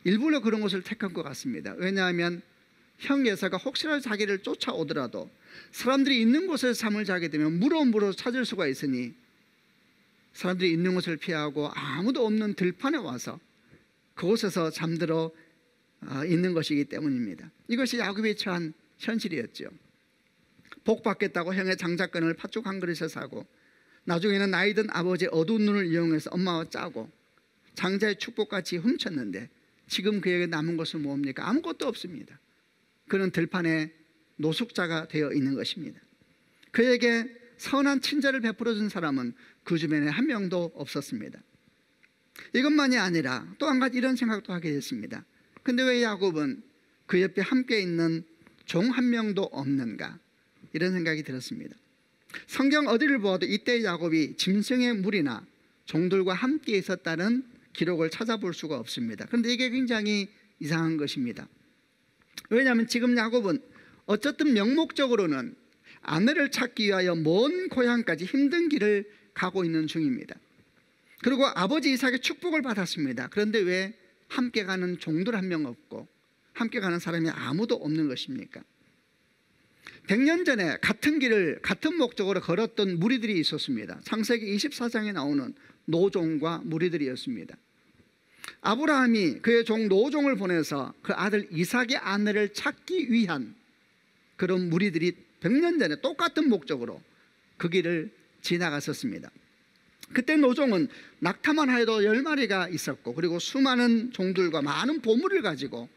일부러 그런 곳을 택한 것 같습니다. 왜냐하면 형 예사가 혹시라도 자기를 쫓아오더라도 사람들이 있는 곳에서 잠을 자게 되면 물어 찾을 수가 있으니 사람들이 있는 곳을 피하고 아무도 없는 들판에 와서 그곳에서 잠들어 있는 것이기 때문입니다. 이것이 야곱이 처한 현실이었죠. 복 받겠다고 형의 장작권을 팥죽 한 그릇에 사고 나중에는 나이 든 아버지의 어두운 눈을 이용해서 엄마와 짜고 장자의 축복같이 훔쳤는데 지금 그에게 남은 것은 뭡니까? 아무것도 없습니다. 그는 들판에 노숙자가 되어 있는 것입니다. 그에게 선한 친절을 베풀어준 사람은 그 주변에 한 명도 없었습니다. 이것만이 아니라 또 한 가지 이런 생각도 하게 됐습니다. 근데 왜 야곱은 그 옆에 함께 있는 종 한 명도 없는가? 이런 생각이 들었습니다. 성경 어디를 보아도 이때 야곱이 짐승의 무리나 종들과 함께 있었다는 기록을 찾아볼 수가 없습니다. 그런데 이게 굉장히 이상한 것입니다. 왜냐하면 지금 야곱은 어쨌든 명목적으로는 아내를 찾기 위하여 먼 고향까지 힘든 길을 가고 있는 중입니다. 그리고 아버지 이삭의 축복을 받았습니다. 그런데 왜 함께 가는 종들 한 명 없고 함께 가는 사람이 아무도 없는 것입니까? 100년 전에 같은 길을 같은 목적으로 걸었던 무리들이 있었습니다. 창세기 24장에 나오는 노종과 무리들이었습니다. 아브라함이 그의 종 노종을 보내서 그 아들 이삭의 아내를 찾기 위한 그런 무리들이 100년 전에 똑같은 목적으로 그 길을 지나갔었습니다. 그때 노종은 낙타만 해도 10마리가 있었고 그리고 수많은 종들과 많은 보물을 가지고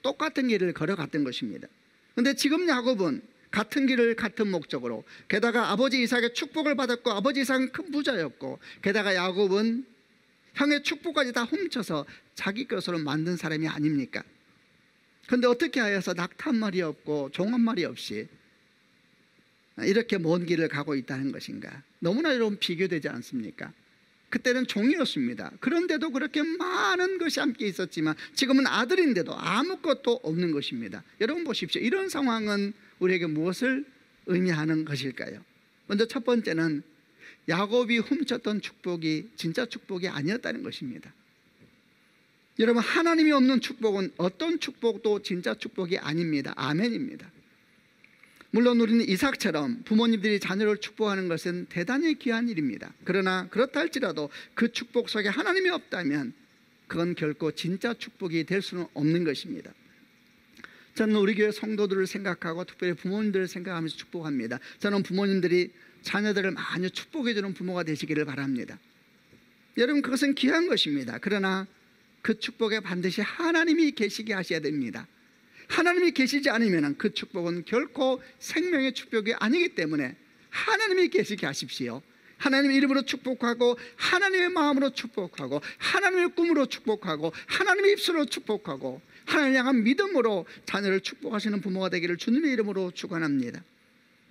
똑같은 길을 걸어갔던 것입니다. 그런데 지금 야곱은 같은 길을 같은 목적으로, 게다가 아버지 이삭의 축복을 받았고 아버지 이삭은 큰 부자였고 게다가 야곱은 형의 축복까지 다 훔쳐서 자기 것으로 만든 사람이 아닙니까? 그런데 어떻게 하여서 낙타 한 마리 없고 종 한 마리 없이 이렇게 먼 길을 가고 있다는 것인가? 너무나 여러분 비교되지 않습니까? 그때는 종이었습니다. 그런데도 그렇게 많은 것이 함께 있었지만 지금은 아들인데도 아무것도 없는 것입니다. 여러분 보십시오. 이런 상황은 우리에게 무엇을 의미하는 것일까요? 먼저 첫 번째는 야곱이 훔쳤던 축복이 진짜 축복이 아니었다는 것입니다. 여러분, 하나님이 없는 축복은 어떤 축복도 진짜 축복이 아닙니다. 아멘입니다. 물론 우리는 이삭처럼 부모님들이 자녀를 축복하는 것은 대단히 귀한 일입니다. 그러나 그렇다 할지라도 그 축복 속에 하나님이 없다면 그건 결코 진짜 축복이 될 수는 없는 것입니다. 저는 우리 교회 성도들을 생각하고 특별히 부모님들을 생각하면서 축복합니다. 저는 부모님들이 자녀들을 많이 축복해 주는 부모가 되시기를 바랍니다. 여러분, 그것은 귀한 것입니다. 그러나 그 축복에 반드시 하나님이 계시게 하셔야 됩니다. 하나님이 계시지 않으면 그 축복은 결코 생명의 축복이 아니기 때문에 하나님이 계시게 하십시오. 하나님의 이름으로 축복하고 하나님의 마음으로 축복하고 하나님의 꿈으로 축복하고 하나님의 입술로 축복하고 하나님을 향한 믿음으로 자녀를 축복하시는 부모가 되기를 주님의 이름으로 축원합니다.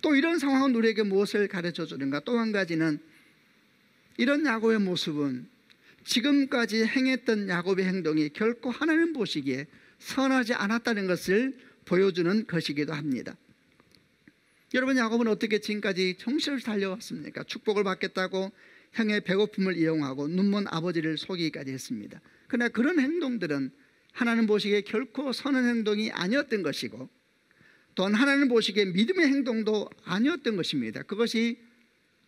또 이런 상황은 우리에게 무엇을 가르쳐 주는가? 또 한 가지는 이런 야곱의 모습은 지금까지 행했던 야곱의 행동이 결코 하나님 보시기에 선하지 않았다는 것을 보여주는 것이기도 합니다. 여러분, 야곱은 어떻게 지금까지 정신을 달려왔습니까? 축복을 받겠다고 형의 배고픔을 이용하고 눈먼 아버지를 속이기까지 했습니다. 그러나 그런 행동들은 하나님 보시기에 결코 선한 행동이 아니었던 것이고 또한 하나님 보시기에 믿음의 행동도 아니었던 것입니다. 그것이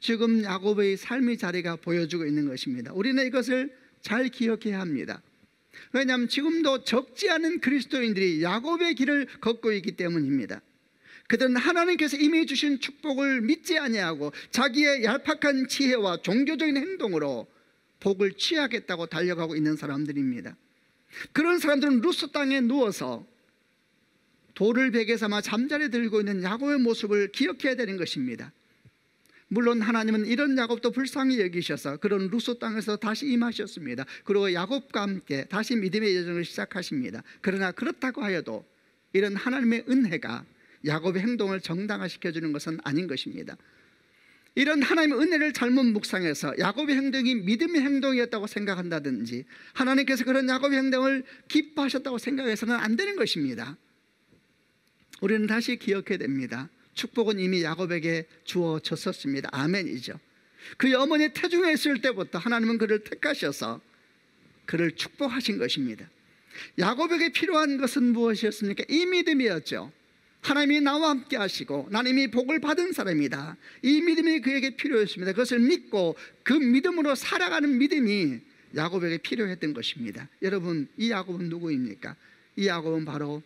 지금 야곱의 삶의 자리가 보여주고 있는 것입니다. 우리는 이것을 잘 기억해야 합니다. 왜냐하면 지금도 적지 않은 그리스도인들이 야곱의 길을 걷고 있기 때문입니다. 그들은 하나님께서 이미 주신 축복을 믿지 아니하고 자기의 얄팍한 지혜와 종교적인 행동으로 복을 취하겠다고 달려가고 있는 사람들입니다. 그런 사람들은 루스 땅에 누워서 돌을 베개 삼아 잠자리 들고 있는 야곱의 모습을 기억해야 되는 것입니다. 물론 하나님은 이런 야곱도 불쌍히 여기셔서 그런 루스 땅에서 다시 임하셨습니다. 그리고 야곱과 함께 다시 믿음의 여정을 시작하십니다. 그러나 그렇다고 하여도 이런 하나님의 은혜가 야곱의 행동을 정당화시켜주는 것은 아닌 것입니다. 이런 하나님의 은혜를 잘못 묵상해서 야곱의 행동이 믿음의 행동이었다고 생각한다든지 하나님께서 그런 야곱의 행동을 기뻐하셨다고 생각해서는 안 되는 것입니다. 우리는 다시 기억해야 됩니다. 축복은 이미 야곱에게 주어졌었습니다. 아멘이죠. 그의 어머니 태중에 있을 때부터 하나님은 그를 택하셔서 그를 축복하신 것입니다. 야곱에게 필요한 것은 무엇이었습니까? 이 믿음이었죠. 하나님이 나와 함께 하시고 나는 이미 복을 받은 사람이다. 이 믿음이 그에게 필요했습니다. 그것을 믿고 그 믿음으로 살아가는 믿음이 야곱에게 필요했던 것입니다. 여러분, 이 야곱은 누구입니까? 이 야곱은 바로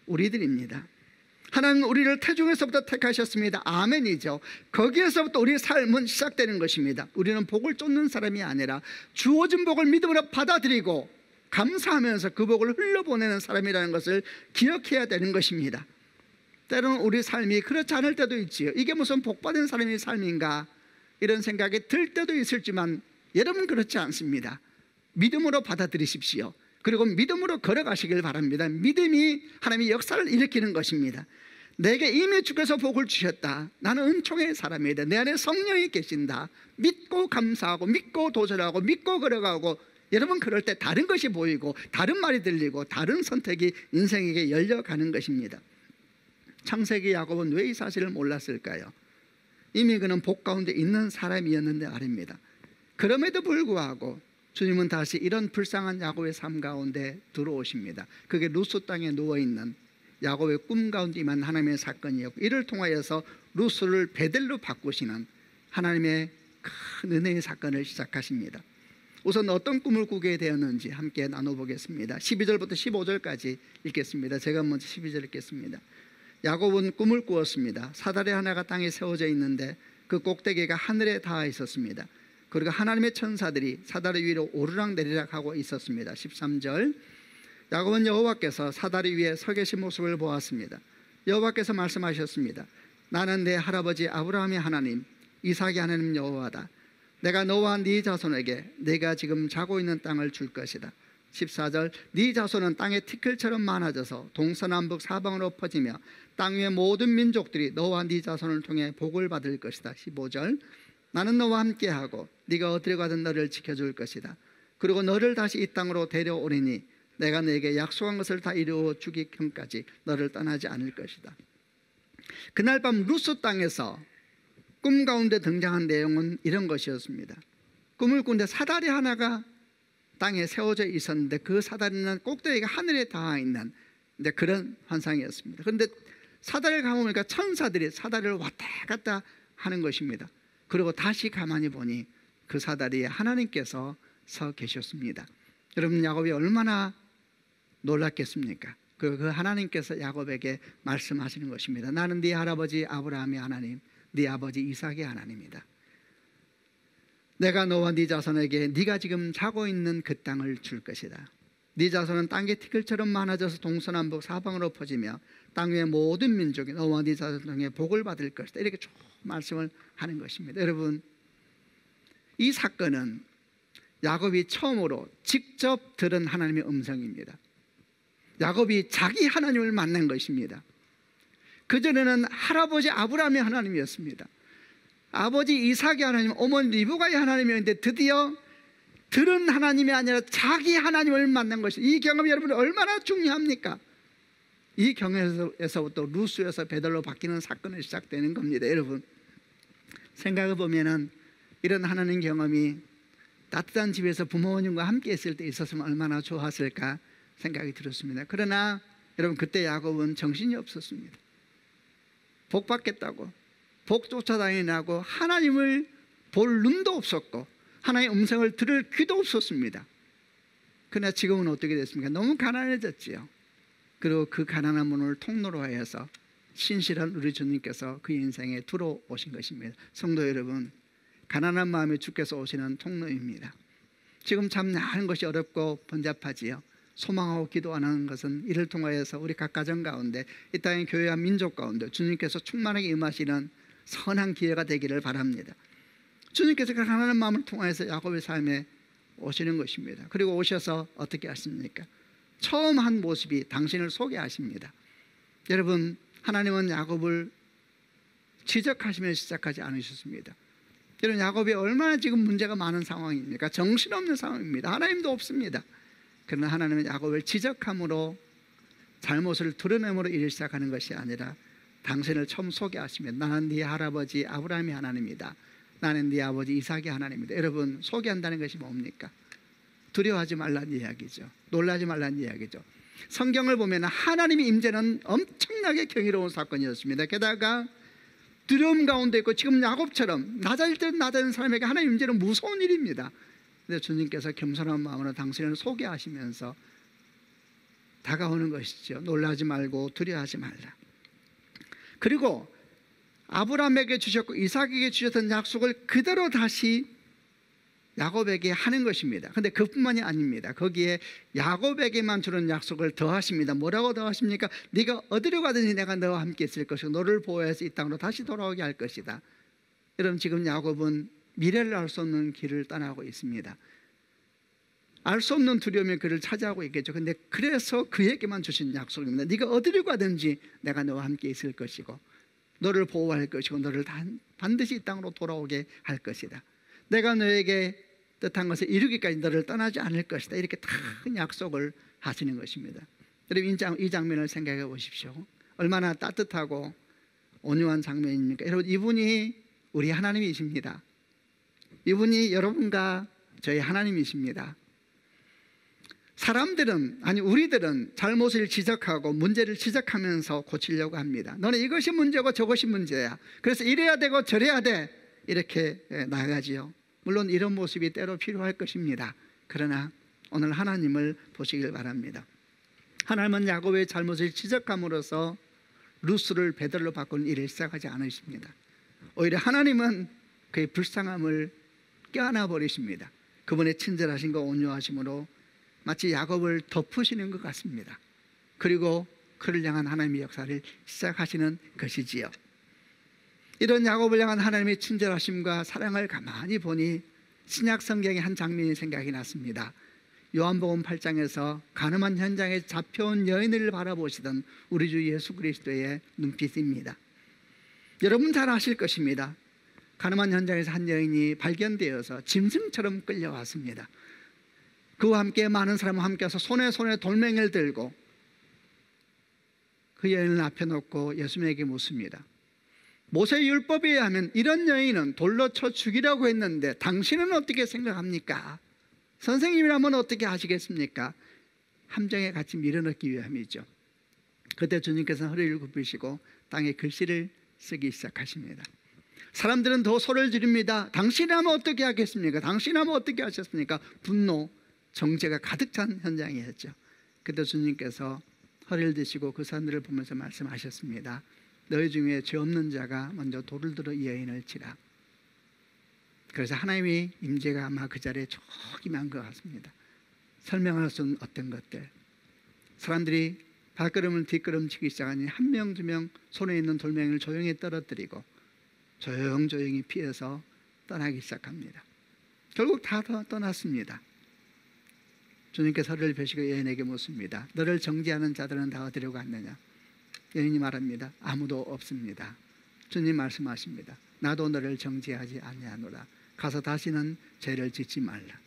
우리들입니다. 하나님은 우리를 태중에서부터 택하셨습니다. 아멘이죠. 거기에서부터 우리의 삶은 시작되는 것입니다. 우리는 복을 쫓는 사람이 아니라 주어진 복을 믿음으로 받아들이고 감사하면서 그 복을 흘려보내는 사람이라는 것을 기억해야 되는 것입니다. 때로는 우리 삶이 그렇지 않을 때도 있지요. 이게 무슨 복받은 사람의 삶인가 이런 생각이 들 때도 있을지만 여러분, 그렇지 않습니다. 믿음으로 받아들이십시오. 그리고 믿음으로 걸어가시길 바랍니다. 믿음이 하나님의 역사를 일으키는 것입니다. 내게 이미 주께서 복을 주셨다. 나는 은총의 사람이다. 내 안에 성령이 계신다. 믿고 감사하고 믿고 도전하고 믿고 걸어가고, 여러분 그럴 때 다른 것이 보이고 다른 말이 들리고 다른 선택이 인생에게 열려가는 것입니다. 창세기 야곱은 왜 이 사실을 몰랐을까요? 이미 그는 복 가운데 있는 사람이었는데 말입니다. 그럼에도 불구하고 주님은 다시 이런 불쌍한 야곱의 삶 가운데 들어오십니다. 그게 루스 땅에 누워있는 야곱의 꿈 가운데 임한 하나님의 사건이었고, 이를 통하여서 루스를 베델로 바꾸시는 하나님의 큰 은혜의 사건을 시작하십니다. 우선 어떤 꿈을 꾸게 되었는지 함께 나눠보겠습니다. 12절부터 15절까지 읽겠습니다. 제가 먼저 12절 읽겠습니다. 야곱은 꿈을 꾸었습니다. 사다리 하나가 땅에 세워져 있는데 그 꼭대기가 하늘에 닿아 있었습니다. 그리고 하나님의 천사들이 사다리 위로 오르락내리락 하고 있었습니다. 13절 야곱은 여호와께서 사다리 위에 서 계신 모습을 보았습니다. 여호와께서 말씀하셨습니다. 나는 내 할아버지 아브라함의 하나님 이삭의 하나님 여호와다. 내가 너와 네 자손에게 내가 지금 자고 있는 땅을 줄 것이다. 14절 네 자손은 땅의 티끌처럼 많아져서 동서남북 사방으로 퍼지며 땅 위의 모든 민족들이 너와 네 자손을 통해 복을 받을 것이다. 15절 나는 너와 함께하고 네가 어디로 가든 너를 지켜줄 것이다. 그리고 너를 다시 이 땅으로 데려오리니 내가 너에게 약속한 것을 다 이루어 주기 전까지 너를 떠나지 않을 것이다. 그날 밤 루스 땅에서 꿈 가운데 등장한 내용은 이런 것이었습니다. 꿈을 꾸는데 사다리 하나가 땅에 세워져 있었는데 그 사다리는 꼭대기가 하늘에 닿아 있는 그런 환상이었습니다. 그런데 사다리를 가보니까 천사들이 사다리를 왔다 갔다 하는 것입니다. 그리고 다시 가만히 보니 그 사다리에 하나님께서 서 계셨습니다. 여러분 야곱이 얼마나 놀랐겠습니까? 그 하나님께서 야곱에게 말씀하시는 것입니다. 나는 네 할아버지 아브라함의 하나님, 네 아버지 이삭의 하나님이다. 내가 너와 네 자손에게 네가 지금 자고 있는 그 땅을 줄 것이다. 네 자손은 땅의 티끌처럼 많아져서 동서남북 사방으로 퍼지며 땅 위의 모든 민족이 너와 네 자손 중에 복을 받을 것이다. 이렇게 쭉 말씀을 하는 것입니다. 여러분 이 사건은 야곱이 처음으로 직접 들은 하나님의 음성입니다. 야곱이 자기 하나님을 만난 것입니다. 그전에는 할아버지 아브라함의 하나님이었습니다. 아버지 이삭의 하나님, 어머니 리브가의 하나님이었는데 드디어 들은 하나님이 아니라 자기 하나님을 만난 것입니다. 이 경험이 여러분 얼마나 중요합니까? 이 경험에서부터 루스에서 베들로 바뀌는 사건이 시작되는 겁니다. 여러분 생각해 보면은 이런 하나님 경험이 따뜻한 집에서 부모님과 함께 있을 때 있었으면 얼마나 좋았을까 생각이 들었습니다. 그러나 여러분 그때 야곱은 정신이 없었습니다. 복 받겠다고 복 쫓아다니라고 하나님을 볼 눈도 없었고 하나님의 음성을 들을 귀도 없었습니다. 그러나 지금은 어떻게 됐습니까? 너무 가난해졌지요. 그리고 그 가난한 문을 통로로 하여서 신실한 우리 주님께서 그 인생에 들어오신 것입니다. 성도 여러분 가난한 마음에 주께서 오시는 통로입니다. 지금 참 나는 것이 어렵고 번잡하지요. 소망하고 기도하는 것은 이를 통하여서 우리 각 가정 가운데 이 땅의 교회와 민족 가운데 주님께서 충만하게 임하시는 선한 기회가 되기를 바랍니다. 주님께서 그 가난한 마음을 통하여서 야곱의 삶에 오시는 것입니다. 그리고 오셔서 어떻게 하십니까? 처음 한 모습이 당신을 소개하십니다. 여러분 하나님은 야곱을 지적하시며 시작하지 않으셨습니다. 여러분 야곱이 얼마나 지금 문제가 많은 상황입니까? 정신없는 상황입니다. 하나님도 없습니다. 그러나 하나님은 야곱을 지적함으로 잘못을 드러내므로 일을 시작하는 것이 아니라 당신을 처음 소개하시며 나는 네 할아버지 아브라함의 하나님이다. 나는 네 아버지 이삭의 하나님이다. 여러분 소개한다는 것이 뭡니까? 두려워하지 말라는 이야기죠. 놀라지 말라는 이야기죠. 성경을 보면 하나님의 임재는 엄청나게 경이로운 사건이었습니다. 게다가 두려움 가운데 있고 지금 야곱처럼 낮아질 때 낮아지는 사람에게 하나님의 임재는 무서운 일입니다. 근데 주님께서 겸손한 마음으로 당신을 소개하시면서 다가오는 것이죠. 놀라지 말고 두려워하지 말라. 그리고 아브라함에게 주셨고 이삭에게 주셨던 약속을 그대로 다시 야곱에게 하는 것입니다. 그런데 그뿐만이 아닙니다. 거기에 야곱에게만 주는 약속을 더하십니다. 뭐라고 더하십니까? 네가 어디로 가든지 내가 너와 함께 있을 것이고 너를 보호해서 이 땅으로 다시 돌아오게 할 것이다. 여러분 지금 야곱은 미래를 알 수 없는 길을 떠나고 있습니다. 알 수 없는 두려움이 그를 차지하고 있겠죠. 그런데 그래서 그에게만 주신 약속입니다. 네가 어디를 가든지 내가 너와 함께 있을 것이고 너를 보호할 것이고 너를 반드시 이 땅으로 돌아오게 할 것이다. 내가 너에게 뜻한 것을 이루기까지 너를 떠나지 않을 것이다. 이렇게 큰 약속을 하시는 것입니다. 여러분 이 장면을 생각해 보십시오. 얼마나 따뜻하고 온유한 장면입니까? 여러분 이분이 우리 하나님이십니다. 이분이 여러분과 저희 하나님이십니다. 사람들은 아니 우리들은 잘못을 지적하고 문제를 지적하면서 고치려고 합니다. 너는 이것이 문제고 저것이 문제야. 그래서 이래야 되고 저래야 돼. 이렇게 나가지요. 물론 이런 모습이 때로 필요할 것입니다. 그러나 오늘 하나님을 보시길 바랍니다. 하나님은 야곱의 잘못을 지적함으로써 루스를 베들로 바꾸는 일을 시작하지 않으십니다. 오히려 하나님은 그의 불쌍함을 껴안아 버리십니다. 그분의 친절하심과 온유하심으로 마치 야곱을 덮으시는 것 같습니다. 그리고 그를 향한 하나님의 역사를 시작하시는 것이지요. 이런 야곱을 향한 하나님의 친절하심과 사랑을 가만히 보니 신약 성경의 한 장면이 생각이 났습니다. 요한복음 8장에서 가늠한 현장에 잡혀온 여인을 바라보시던 우리 주 예수 그리스도의 눈빛입니다. 여러분 잘 아실 것입니다. 가늠한 현장에서 한 여인이 발견되어서 짐승처럼 끌려왔습니다. 그와 함께 많은 사람과 함께 와서 손에 돌멩이를 들고 그 여인을 앞에 놓고 예수님에게 묻습니다. 모세 율법에 의하면 이런 여인은 돌로 쳐 죽이라고 했는데 당신은 어떻게 생각합니까? 선생님이라면 어떻게 하시겠습니까? 함정에 같이 밀어넣기 위함이죠. 그때 주님께서는 허리를 굽히시고 땅에 글씨를 쓰기 시작하십니다. 사람들은 더 소리를 지릅니다. 당신이라면 어떻게 하겠습니까? 당신이라면 어떻게 하셨습니까? 분노, 정죄가 가득 찬 현장이었죠. 그때 주님께서 허리를 드시고 그 사람들을 보면서 말씀하셨습니다. 너희 중에 죄 없는 자가 먼저 돌을 들어 이 여인을 치라. 그래서 하나님의 임재가 아마 그 자리에 조기만 것 같습니다. 설명할 수 없는 어떤 것들, 사람들이 발걸음을 뒷걸음치기 시작하니 한 명 두 명 손에 있는 돌멩이를 조용히 떨어뜨리고 조용히 피해서 떠나기 시작합니다. 결국 다 떠났습니다. 주님께서 허리를 펴시고 여인에게 묻습니다. 너를 정죄하는 자들은 다 어디로 갔느냐? 여인이 말합니다. 아무도 없습니다. 주님 말씀하십니다. 나도 너를 정죄하지 아니하노라. 가서 다시는 죄를 짓지 말라.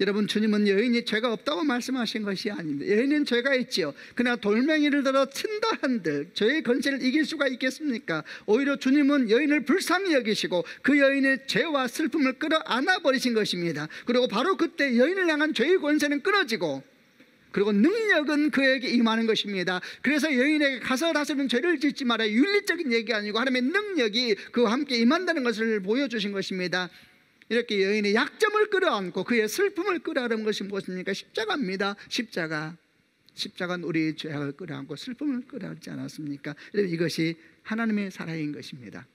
여러분, 주님은 여인이 죄가 없다고 말씀하신 것이 아닙니다. 여인은 죄가 있지요. 그러나 돌멩이를 들어 친다 한들 죄의 권세를 이길 수가 있겠습니까? 오히려 주님은 여인을 불쌍히 여기시고 그 여인의 죄와 슬픔을 끌어안아 버리신 것입니다. 그리고 바로 그때 여인을 향한 죄의 권세는 끊어지고 그리고 능력은 그에게 임하는 것입니다. 그래서 여인에게 가서 다시는 죄를 짓지 마라, 윤리적인 얘기가 아니고 하나님의 능력이 그와 함께 임한다는 것을 보여주신 것입니다. 이렇게 여인의 약점을 끌어안고 그의 슬픔을 끌어안은 것이 무엇입니까? 십자가입니다. 십자가는 우리의 죄악을 끌어안고 슬픔을 끌어안지 않았습니까? 이것이 하나님의 사랑인 것입니다.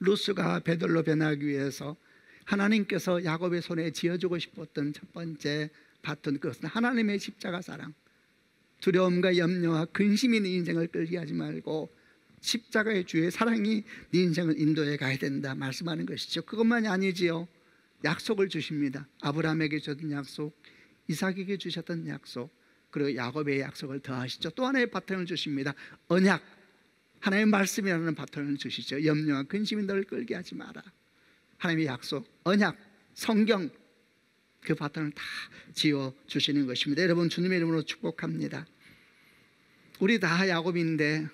루스가 베들로 변하기 위해서 하나님께서 야곱의 손에 쥐어주고 싶었던 첫 번째 바톤, 그것은 하나님의 십자가 사랑. 두려움과 염려와 근심이 네 인생을 끌게 하지 말고 십자가의 주의 사랑이 네 인생을 인도해 가야 된다 말씀하는 것이죠. 그것만이 아니지요. 약속을 주십니다. 아브라함에게 주셨던 약속, 이삭에게 주셨던 약속, 그리고 야곱의 약속을 더하시죠. 또 하나의 바톤을 주십니다. 언약, 하나님의 말씀이라는 바톤을 주시죠. 염려와 근심이 너를 끌게 하지 마라. 하나님의 약속, 언약, 성경, 그 바톤을 다 지어주시는 것입니다. 여러분, 주님의 이름으로 축복합니다. 우리 다 야곱인데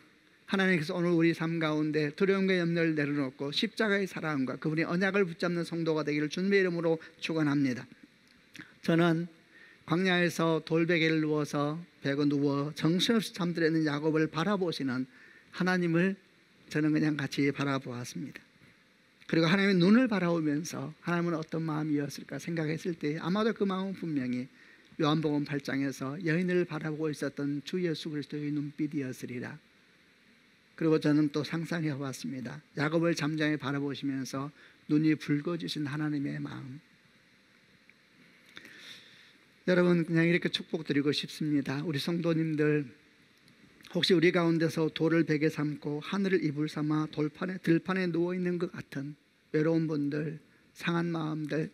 하나님께서 오늘 우리 삶 가운데 두려움과 염려를 내려놓고 십자가의 사랑과 그분의 언약을 붙잡는 성도가 되기를 주님의 이름으로 축원합니다. 저는 광야에서 돌베개를 누워서 베고 누워 정신없이 잠들어 있는 야곱을 바라보시는 하나님을 저는 그냥 같이 바라보았습니다. 그리고 하나님의 눈을 바라보면서 하나님은 어떤 마음이었을까 생각했을 때 아마도 그 마음은 분명히 요한복음 8장에서 여인을 바라보고 있었던 주 예수 그리스도의 눈빛이었으리라. 그리고 저는 또 상상해 봤습니다. 야곱을 잠잠히 바라보시면서 눈이 붉어지신 하나님의 마음. 여러분, 그냥 이렇게 축복드리고 싶습니다. 우리 성도님들, 혹시 우리 가운데서 돌을 베개 삼고 하늘을 이불 삼아 들판에 누워있는 것 같은 외로운 분들, 상한 마음들,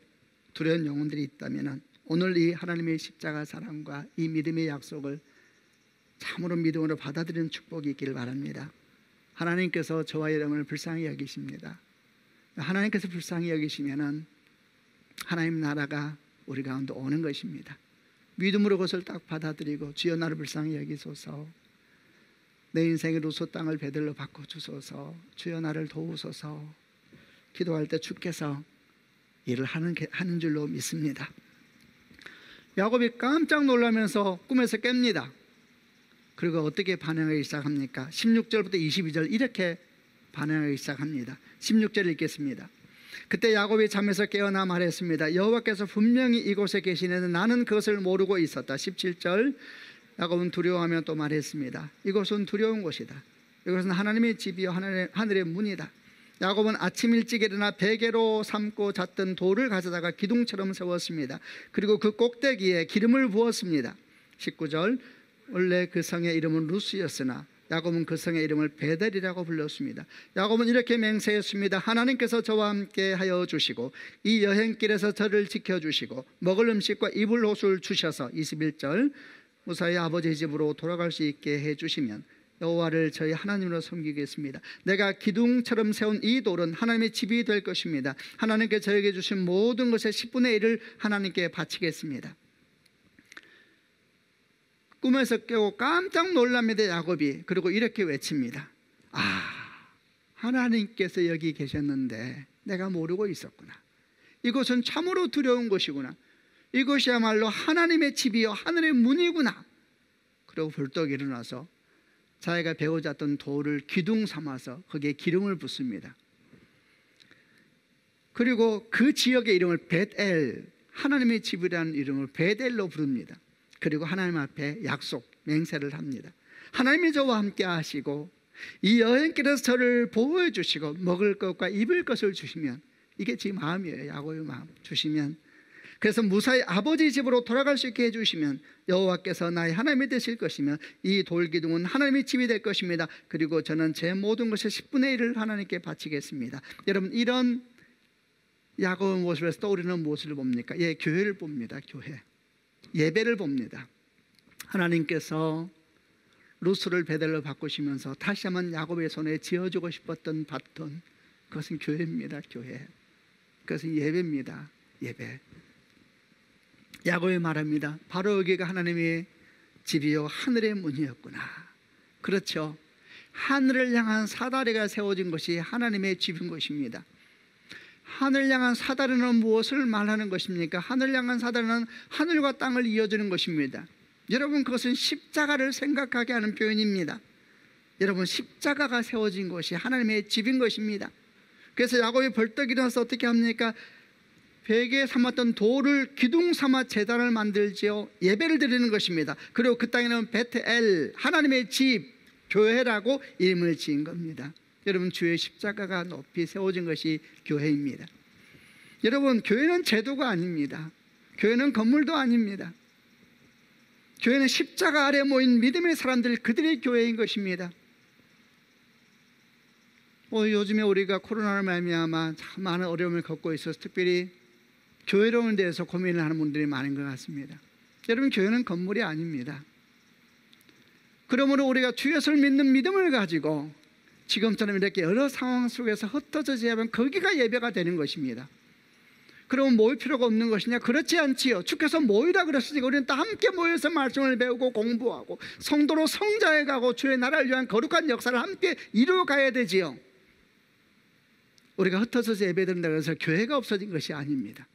두려운 영혼들이 있다면 오늘 이 하나님의 십자가 사랑과 이 믿음의 약속을 참으로 믿음으로 받아들이는 축복이 있기를 바랍니다. 하나님께서 저와 여러분을 불쌍히 여기십니다. 하나님께서 불쌍히 여기시면 하나님 나라가 우리 가운데 오는 것입니다. 믿음으로 그것을 딱 받아들이고 주여 나를 불쌍히 여기소서, 내 인생의 루소 땅을 베들로 바꿔주소서, 주여 나를 도우소서 기도할 때 주께서 일을 하는 줄로 믿습니다. 야곱이 깜짝 놀라면서 꿈에서 깹니다. 그리고 어떻게 반응하기 시작합니까? 16절부터 22절 이렇게 반응하기 시작합니다. 16절 읽겠습니다. 그때 야곱이 잠에서 깨어나 말했습니다. 여호와께서 분명히 이곳에 계시는데 나는 그것을 모르고 있었다. 17절 야곱은 두려워하며 또 말했습니다. 이곳은 두려운 곳이다. 이것은 하나님의 집이요 하늘의 문이다. 야곱은 아침 일찍 일어나 베개로 삼고 잤던 돌을 가져다가 기둥처럼 세웠습니다. 그리고 그 꼭대기에 기름을 부었습니다. 19절 원래 그 성의 이름은 루스였으나 야곱은 그 성의 이름을 베델이라고 불렀습니다. 야곱은 이렇게 맹세했습니다. 하나님께서 저와 함께 하여 주시고 이 여행길에서 저를 지켜주시고 먹을 음식과 입을 옷을 주셔서 21절 무사히 아버지 집으로 돌아갈 수 있게 해주시면 여호와를 저희 하나님으로 섬기겠습니다. 내가 기둥처럼 세운 이 돌은 하나님의 집이 될 것입니다. 하나님께 저에게 주신 모든 것의 10분의 1을 하나님께 바치겠습니다. 꿈에서 깨고 깜짝 놀랍니다. 야곱이. 그리고 이렇게 외칩니다. 하나님께서 여기 계셨는데 내가 모르고 있었구나. 이곳은 참으로 두려운 곳이구나. 이곳이야말로 하나님의 집이요 하늘의 문이구나. 그리고 벌떡 일어나서 자기가 배우자 던 돌을 기둥 삼아서 거기에 기름을 붓습니다. 그리고 그 지역의 이름을 벳엘, 하나님의 집이라는 이름을 벳엘로 부릅니다. 그리고 하나님 앞에 약속, 맹세를 합니다. 하나님이 저와 함께 하시고 이 여행길에서 저를 보호해 주시고 먹을 것과 입을 것을 주시면, 이게 제 마음이에요. 야곱의 마음. 주시면, 그래서 무사히 아버지 집으로 돌아갈 수 있게 해주시면 여호와께서 나의 하나님이 되실 것이며 이 돌기둥은 하나님의 집이 될 것입니다. 그리고 저는 제 모든 것의 10분의 1을 하나님께 바치겠습니다. 여러분, 이런 야곱의 모습에서 떠오르는 무엇을 봅니까? 교회를 봅니다. 교회. 예배를 봅니다. 하나님께서 루스를 베델로 바꾸시면서 다시 한번 야곱의 손에 쥐어주고 싶었던 바톤, 그것은 교회입니다. 교회. 그것은 예배입니다. 예배. 야곱이 말합니다. 바로 여기가 하나님의 집이요 하늘의 문이었구나. 그렇죠. 하늘을 향한 사다리가 세워진 것이 하나님의 집인 것입니다. 하늘 향한 사다리는 무엇을 말하는 것입니까? 하늘 향한 사다리는 하늘과 땅을 이어주는 것입니다. 여러분, 그것은 십자가를 생각하게 하는 표현입니다. 여러분, 십자가가 세워진 것이 하나님의 집인 것입니다. 그래서 야곱이 벌떡 일어나서 어떻게 합니까? 베개 삼았던 돌을 기둥 삼아 제단을 만들지요. 예배를 드리는 것입니다. 그리고 그 땅에는 베트엘, 하나님의 집, 교회라고 이름을 지은 겁니다. 여러분, 주의 십자가가 높이 세워진 것이 교회입니다. 여러분, 교회는 제도가 아닙니다. 교회는 건물도 아닙니다. 교회는 십자가 아래 모인 믿음의 사람들, 그들의 교회인 것입니다. 요즘에 우리가 코로나로 말미암아 참 많은 어려움을 겪고 있어서 특별히 교회로운 데에서 고민을 하는 분들이 많은 것 같습니다. 여러분, 교회는 건물이 아닙니다. 그러므로 우리가 주 예수를 믿는 믿음을 가지고 지금처럼 이렇게 여러 상황 속에서 흩어져 지내면 거기가 예배가 되는 것입니다. 그러면 모일 필요가 없는 것이냐? 그렇지 않지요. 주께서 모이라 그랬으니까 우리는 다 함께 모여서 말씀을 배우고 공부하고 성도로 성장해 가고 주의 나라를 위한 거룩한 역사를 함께 이루어가야 되지요. 우리가 흩어져서 예배드린다고 해서 교회가 없어진 것이 아닙니다.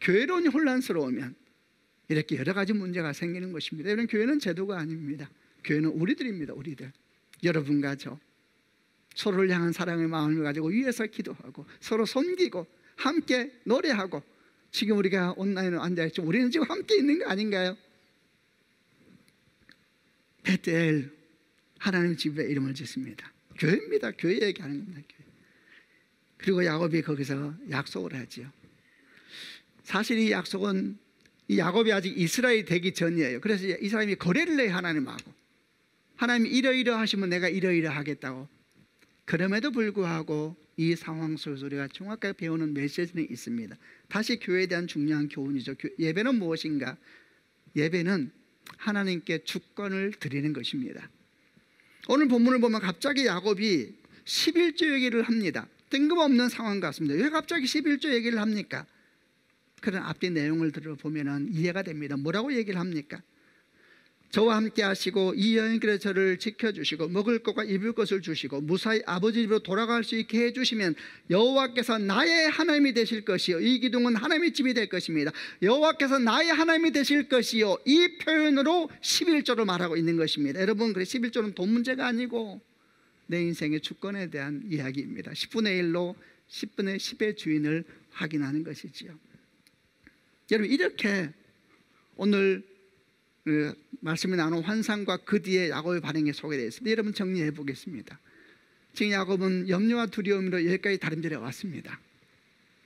교회론이 혼란스러우면 이렇게 여러 가지 문제가 생기는 것입니다. 여러분, 교회는 제도가 아닙니다. 교회는 우리들입니다. 우리들. 여러분과 저 서로를 향한 사랑의 마음을 가지고 위에서 기도하고 서로 섬기고 함께 노래하고, 지금 우리가 온라인으로 앉아있죠. 우리는 지금 함께 있는 거 아닌가요? 베텔, 하나님 집에 이름을 짓습니다. 교회입니다. 교회 얘기하는 겁니다. 교회. 그리고 야곱이 거기서 약속을 하지요. 사실 이 약속은 이 야곱이 아직 이스라엘이 되기 전이에요. 그래서 이 사람이 거래를 해요. 하나님하고. 하나님이 이러이러하시면 내가 이러이러하겠다고. 그럼에도 불구하고 이 상황 속에서 우리가 정확하게 배우는 메시지는 있습니다. 다시 교회에 대한 중요한 교훈이죠. 예배는 무엇인가? 예배는 하나님께 주권을 드리는 것입니다. 오늘 본문을 보면 갑자기 야곱이 11조 얘기를 합니다. 뜬금없는 상황 같습니다. 왜 갑자기 11조 얘기를 합니까? 그런 앞뒤 내용을 들어보면 이해가 됩니다. 뭐라고 얘기를 합니까? 저와 함께 하시고 이 여행길에 저를 지켜주시고 먹을 것과 입을 것을 주시고 무사히 아버지 집으로 돌아갈 수 있게 해주시면 여호와께서 나의 하나님이 되실 것이요, 이 기둥은 하나님의 집이 될 것입니다. 여호와께서 나의 하나님이 되실 것이요, 이 표현으로 11조를 말하고 있는 것입니다. 여러분, 그래 11조는 돈 문제가 아니고 내 인생의 주권에 대한 이야기입니다. 10분의 1로 10분의 10의 주인을 확인하는 것이지요. 여러분, 이렇게 오늘 말씀이 나눈 환상과 그 뒤에 야곱의 반응이 소개되어 있습니다. 여러분, 정리해 보겠습니다. 지금 야곱은 염려와 두려움으로 여기까지 다름질해 왔습니다.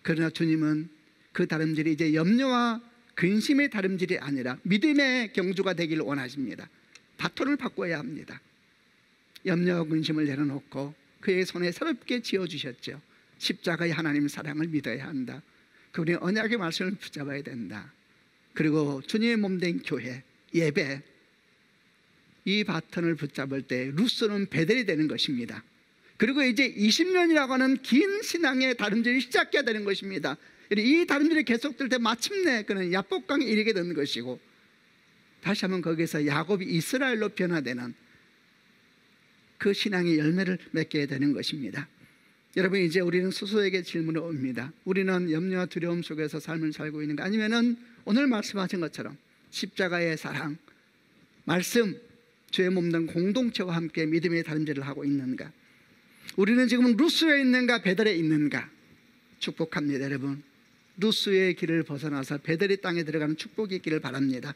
그러나 주님은 그 다름질이 이제 염려와 근심의 다름질이 아니라 믿음의 경주가 되기를 원하십니다. 바톤을 바꿔야 합니다. 염려와 근심을 내려놓고 그의 손에 새롭게 지어주셨죠. 십자가의 하나님 사랑을 믿어야 한다. 그분의 언약의 말씀을 붙잡아야 된다. 그리고 주님의 몸된 교회, 예배, 이 바톤을 붙잡을 때 루스는 베델이 되는 것입니다. 그리고 이제 20년이라고 하는 긴 신앙의 다름질이 시작해야 되는 것입니다. 이 다름질이 계속될 때 마침내 그는 야복강에 이르게 되는 것이고, 다시 한번 거기서 야곱이 이스라엘로 변화되는 그 신앙의 열매를 맺게 되는 것입니다. 여러분, 이제 우리는 스스로에게 질문을 옵니다. 우리는 염려와 두려움 속에서 삶을 살고 있는가? 아니면은 오늘 말씀하신 것처럼 십자가의 사랑, 말씀, 주의 몸된 공동체와 함께 믿음의 다름질을 하고 있는가? 우리는 지금 루스에 있는가, 베델에 있는가? 축복합니다, 여러분. 루스의 길을 벗어나서 베델의 땅에 들어가는 축복이 있기를 바랍니다.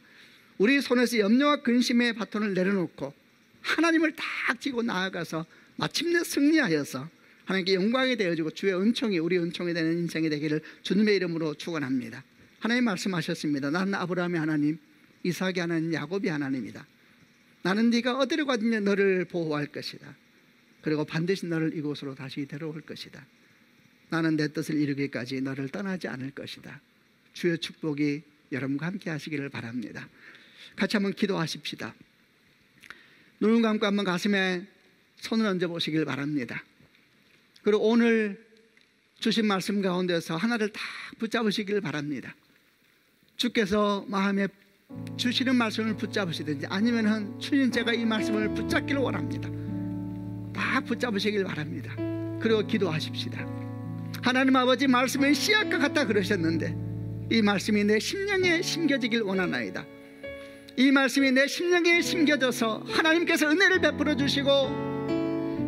우리 손에서 염려와 근심의 바톤을 내려놓고 하나님을 딱 쥐고 나아가서 마침내 승리하여서 하나님께 영광이 되어지고 주의 은총이 우리 은총이 되는 인생이 되기를 주님의 이름으로 축원합니다. 하나님 말씀하셨습니다. 나는 아브라함의 하나님, 이삭의 하나님, 야곱의 하나님이다. 나는 네가 어디로 가든지 너를 보호할 것이다. 그리고 반드시 너를 이곳으로 다시 데려올 것이다. 나는 내 뜻을 이루기까지 너를 떠나지 않을 것이다. 주의 축복이 여러분과 함께 하시기를 바랍니다. 같이 한번 기도하십시다. 눈을 감고 한번 가슴에 손을 얹어 보시길 바랍니다. 그리고 오늘 주신 말씀 가운데서 하나를 딱 붙잡으시길 바랍니다. 주께서 마음에 주시는 말씀을 붙잡으시든지 아니면은 주님 제가 이 말씀을 붙잡기를 원합니다. 딱 붙잡으시길 바랍니다. 그리고 기도하십시다. 하나님 아버지, 말씀의 씨앗과 같다 그러셨는데 이 말씀이 내 심령에 심겨지길 원하나이다. 이 말씀이 내 심령에 심겨져서 하나님께서 은혜를 베풀어 주시고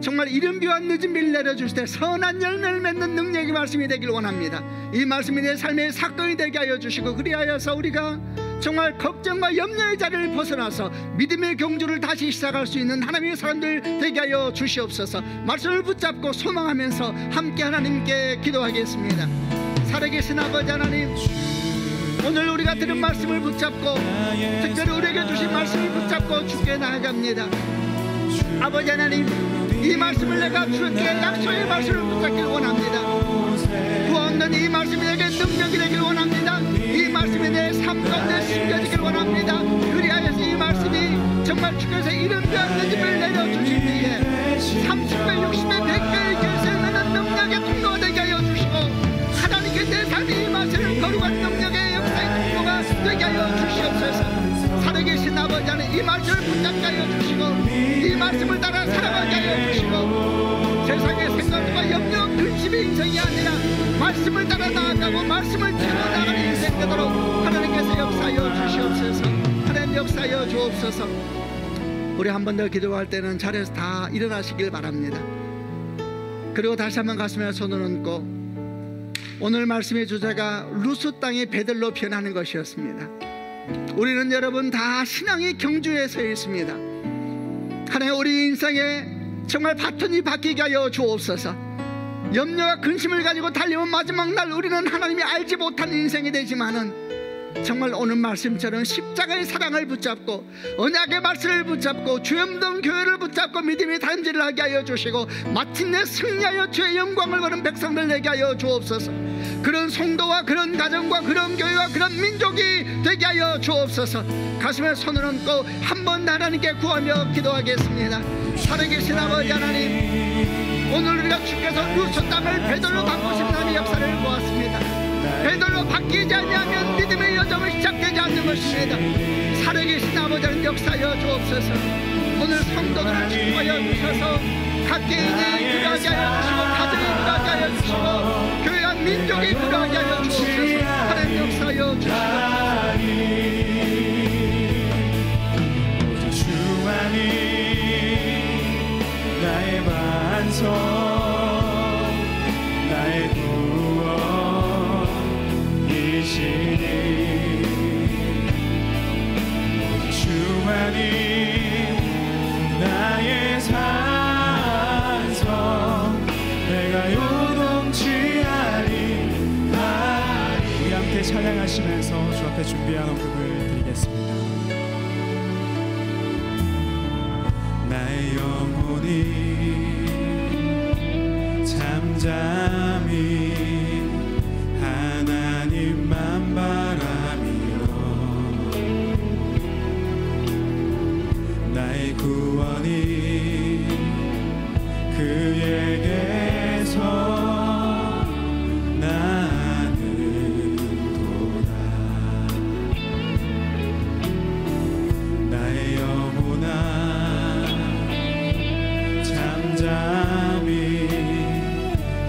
정말 이른 비와 늦은 비를 내려주실 때 선한 열매를 맺는 능력의 말씀이 되길 원합니다. 이 말씀이 내 삶의 사건이 되게 하여 주시고, 그리하여서 우리가 정말 걱정과 염려의 자리를 벗어나서 믿음의 경주를 다시 시작할 수 있는 하나님의 사람들 되게 하여 주시옵소서. 말씀을 붙잡고 소망하면서 함께 하나님께 기도하겠습니다. 살아계신 아버지 하나님, 오늘 우리가 들은 말씀을 붙잡고 특별히 우리에게 주신 말씀을 붙잡고 주께 나아갑니다. 아버지 하나님, 이 말씀을 내가 주께 약속의 말씀을 붙잡길 원합니다. 구원된 이 말씀이 내게 능력이 되길 원합니다. 이 말씀이 내 삶 가운데 심겨지길 원합니다. 그리하여서 이 말씀이 정말 주께서 이른 비와 늦은 비를 내려주실 때에 30배, 60배, 100배의 결실하는 능력의 통로가 되게 하여 주시고, 하나님께 내 삶이 이 말씀을 거룩한 능력의 역사의 통로가 되게 하여 주시옵소서. 살아계신 아버지 하나님, 이 말씀을 붙잡게 하여 주시고 이 말씀을 따라 살아가게 하여 주시고, 세상의 생각과 염려, 근심의 인생이 아니라 말씀을 따라 나아가고 말씀을 채워 나가는 인생 되도록 하나님께서 역사하여 주시옵소서. 하나님 역사하여 주옵소서. 우리 한 번 더 기도할 때는 자리에서 다 일어나시길 바랍니다. 그리고 다시 한번 가슴에 손을 얹고, 오늘 말씀의 주제가 루스 땅의 베델로 변하는 것이었습니다. 우리는 여러분 다 신앙의 경주에 서 있습니다. 하나님, 우리 인생에 정말 바톤이 바뀌게 하여 주옵소서. 염려와 근심을 가지고 달려온 마지막 날 우리는 하나님이 알지 못한 인생이 되지만은 정말 오늘 말씀처럼 십자가의 사랑을 붙잡고 언약의 말씀을 붙잡고 주의 몸된 교회를 붙잡고 믿음의 다름질을 하게 하여 주시고 마침내 승리하여 주의 영광을 거는 백성들 되게 하여 주옵소서. 그런 성도와 그런 가정과 그런 교회와 그런 민족이 되게 하여 주옵소서. 가슴에 손을 얹고 한번 하나님께 구하며 기도하겠습니다. 살아계신 아버지 하나님, 오늘 우리가 주께서 루스 땅을 베델로 바꾸신 하나님의 역사를 보았습니다. 베델로 바뀌지 않으면 믿음의 여정은 시작되지 않는 것입니다. 살아계신 아버지 하나님, 역사하여 주옵소서. 오늘 성도들을 축복하여 주셔서 각 개인이 그러하게 하여 주시고 가정이 그러하게 하여 주시고 교회와 민족이 그러하게 하여 주옵소서. 하나님 역사하여 주옵소서. 주 안이 나의 반석, 나의 찬양하시면서 주 앞에 준비한 헌금을 드리겠습니다. 나의 영혼이 잠잠히 하나님만 바라며 나의 구원이 그에게서 나는도다. 나의 영혼아 잠잠히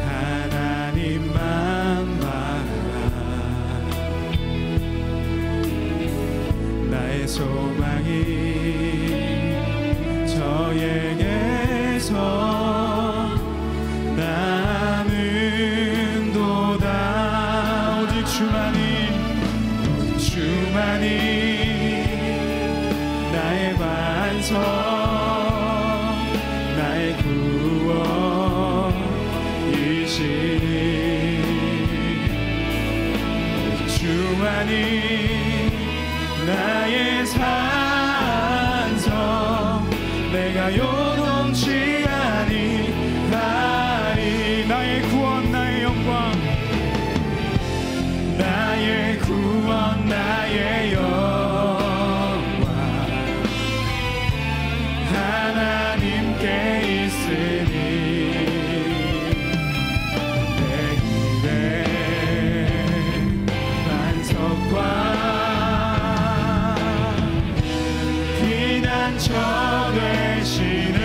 하나님만 바라라. 나의 소망이 저에게서 나는도다. 오직 주만이 나의 반석 나의 구원이시니 주만이 나의 산성 내가 요동치 아니하리. 나의 구원 나의 영광 나의 구원 나의 영광 하나님께 있으니 내 길에 반석과 피난처 되시네.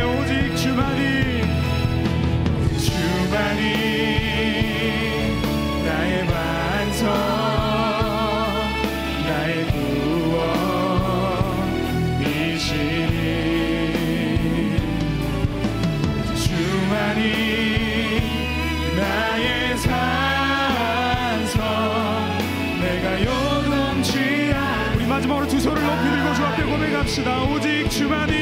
오직 주만이 나의 반석 나의 구원이시니 주만이 나의 산성 내가 요동치 않. 우리 마지막으로 두 손을 높이 들고 주 앞에 고백합시다. 오직 주만이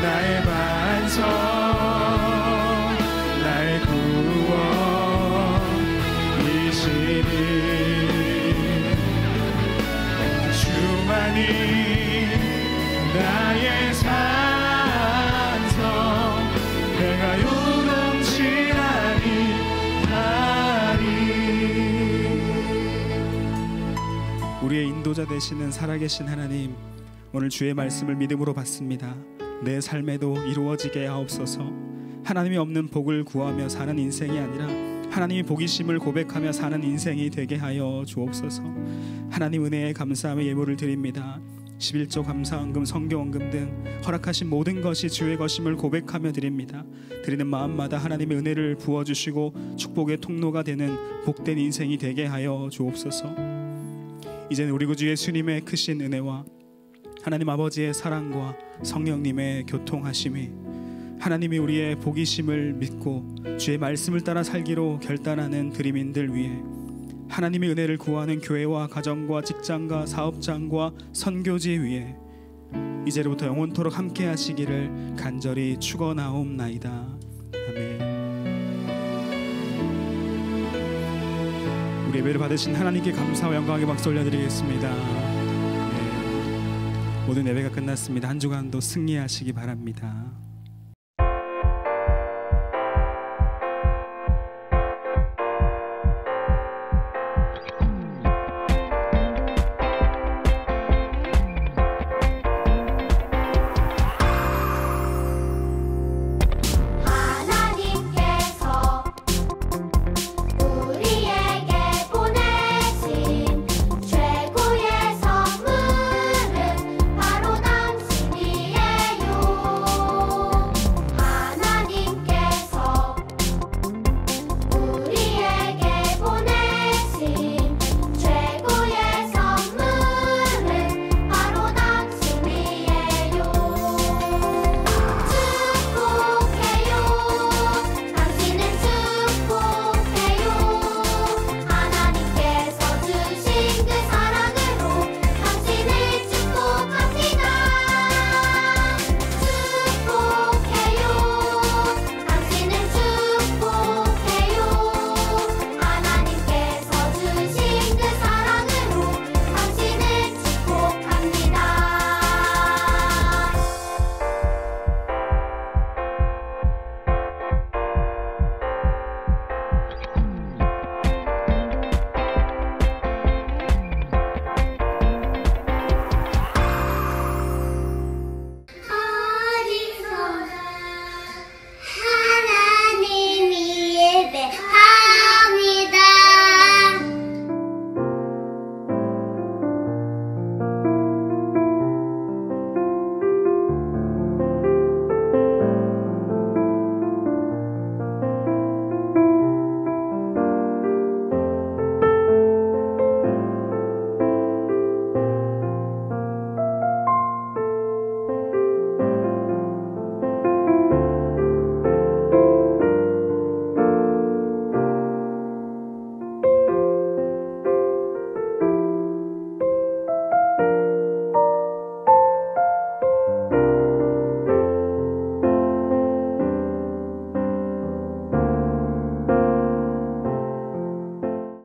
나의 반석 나의 구원이시니 주만이 나의 산성 내가 요동치 아니하리. 우리의 인도자 되시는 살아계신 하나님, 오늘 주의 말씀을 믿음으로 받습니다. 내 삶에도 이루어지게 하옵소서. 하나님이 없는 복을 구하며 사는 인생이 아니라 하나님이 복이심을 고백하며 사는 인생이 되게 하여 주옵소서. 하나님 은혜에 감사하며 예물을 드립니다. 11조 감사헌금, 성경헌금 등 허락하신 모든 것이 주의 것임을 고백하며 드립니다. 드리는 마음마다 하나님의 은혜를 부어주시고 축복의 통로가 되는 복된 인생이 되게 하여 주옵소서. 이제는 우리 구주 예수님의 크신 은혜와 하나님 아버지의 사랑과 성령님의 교통하심이 하나님이 우리의 복이심을 믿고 주의 말씀을 따라 살기로 결단하는 드림인들 위해 하나님의 은혜를 구하는 교회와 가정과 직장과 사업장과 선교지 위에 이제로부터 영원토록 함께 하시기를 간절히 축원하옵나이다. 아멘. 우리 예배를 받으신 하나님께 감사와 영광의 박수 올려드리겠습니다. 모든 예배가 끝났습니다. 한 주간도 승리하시기 바랍니다.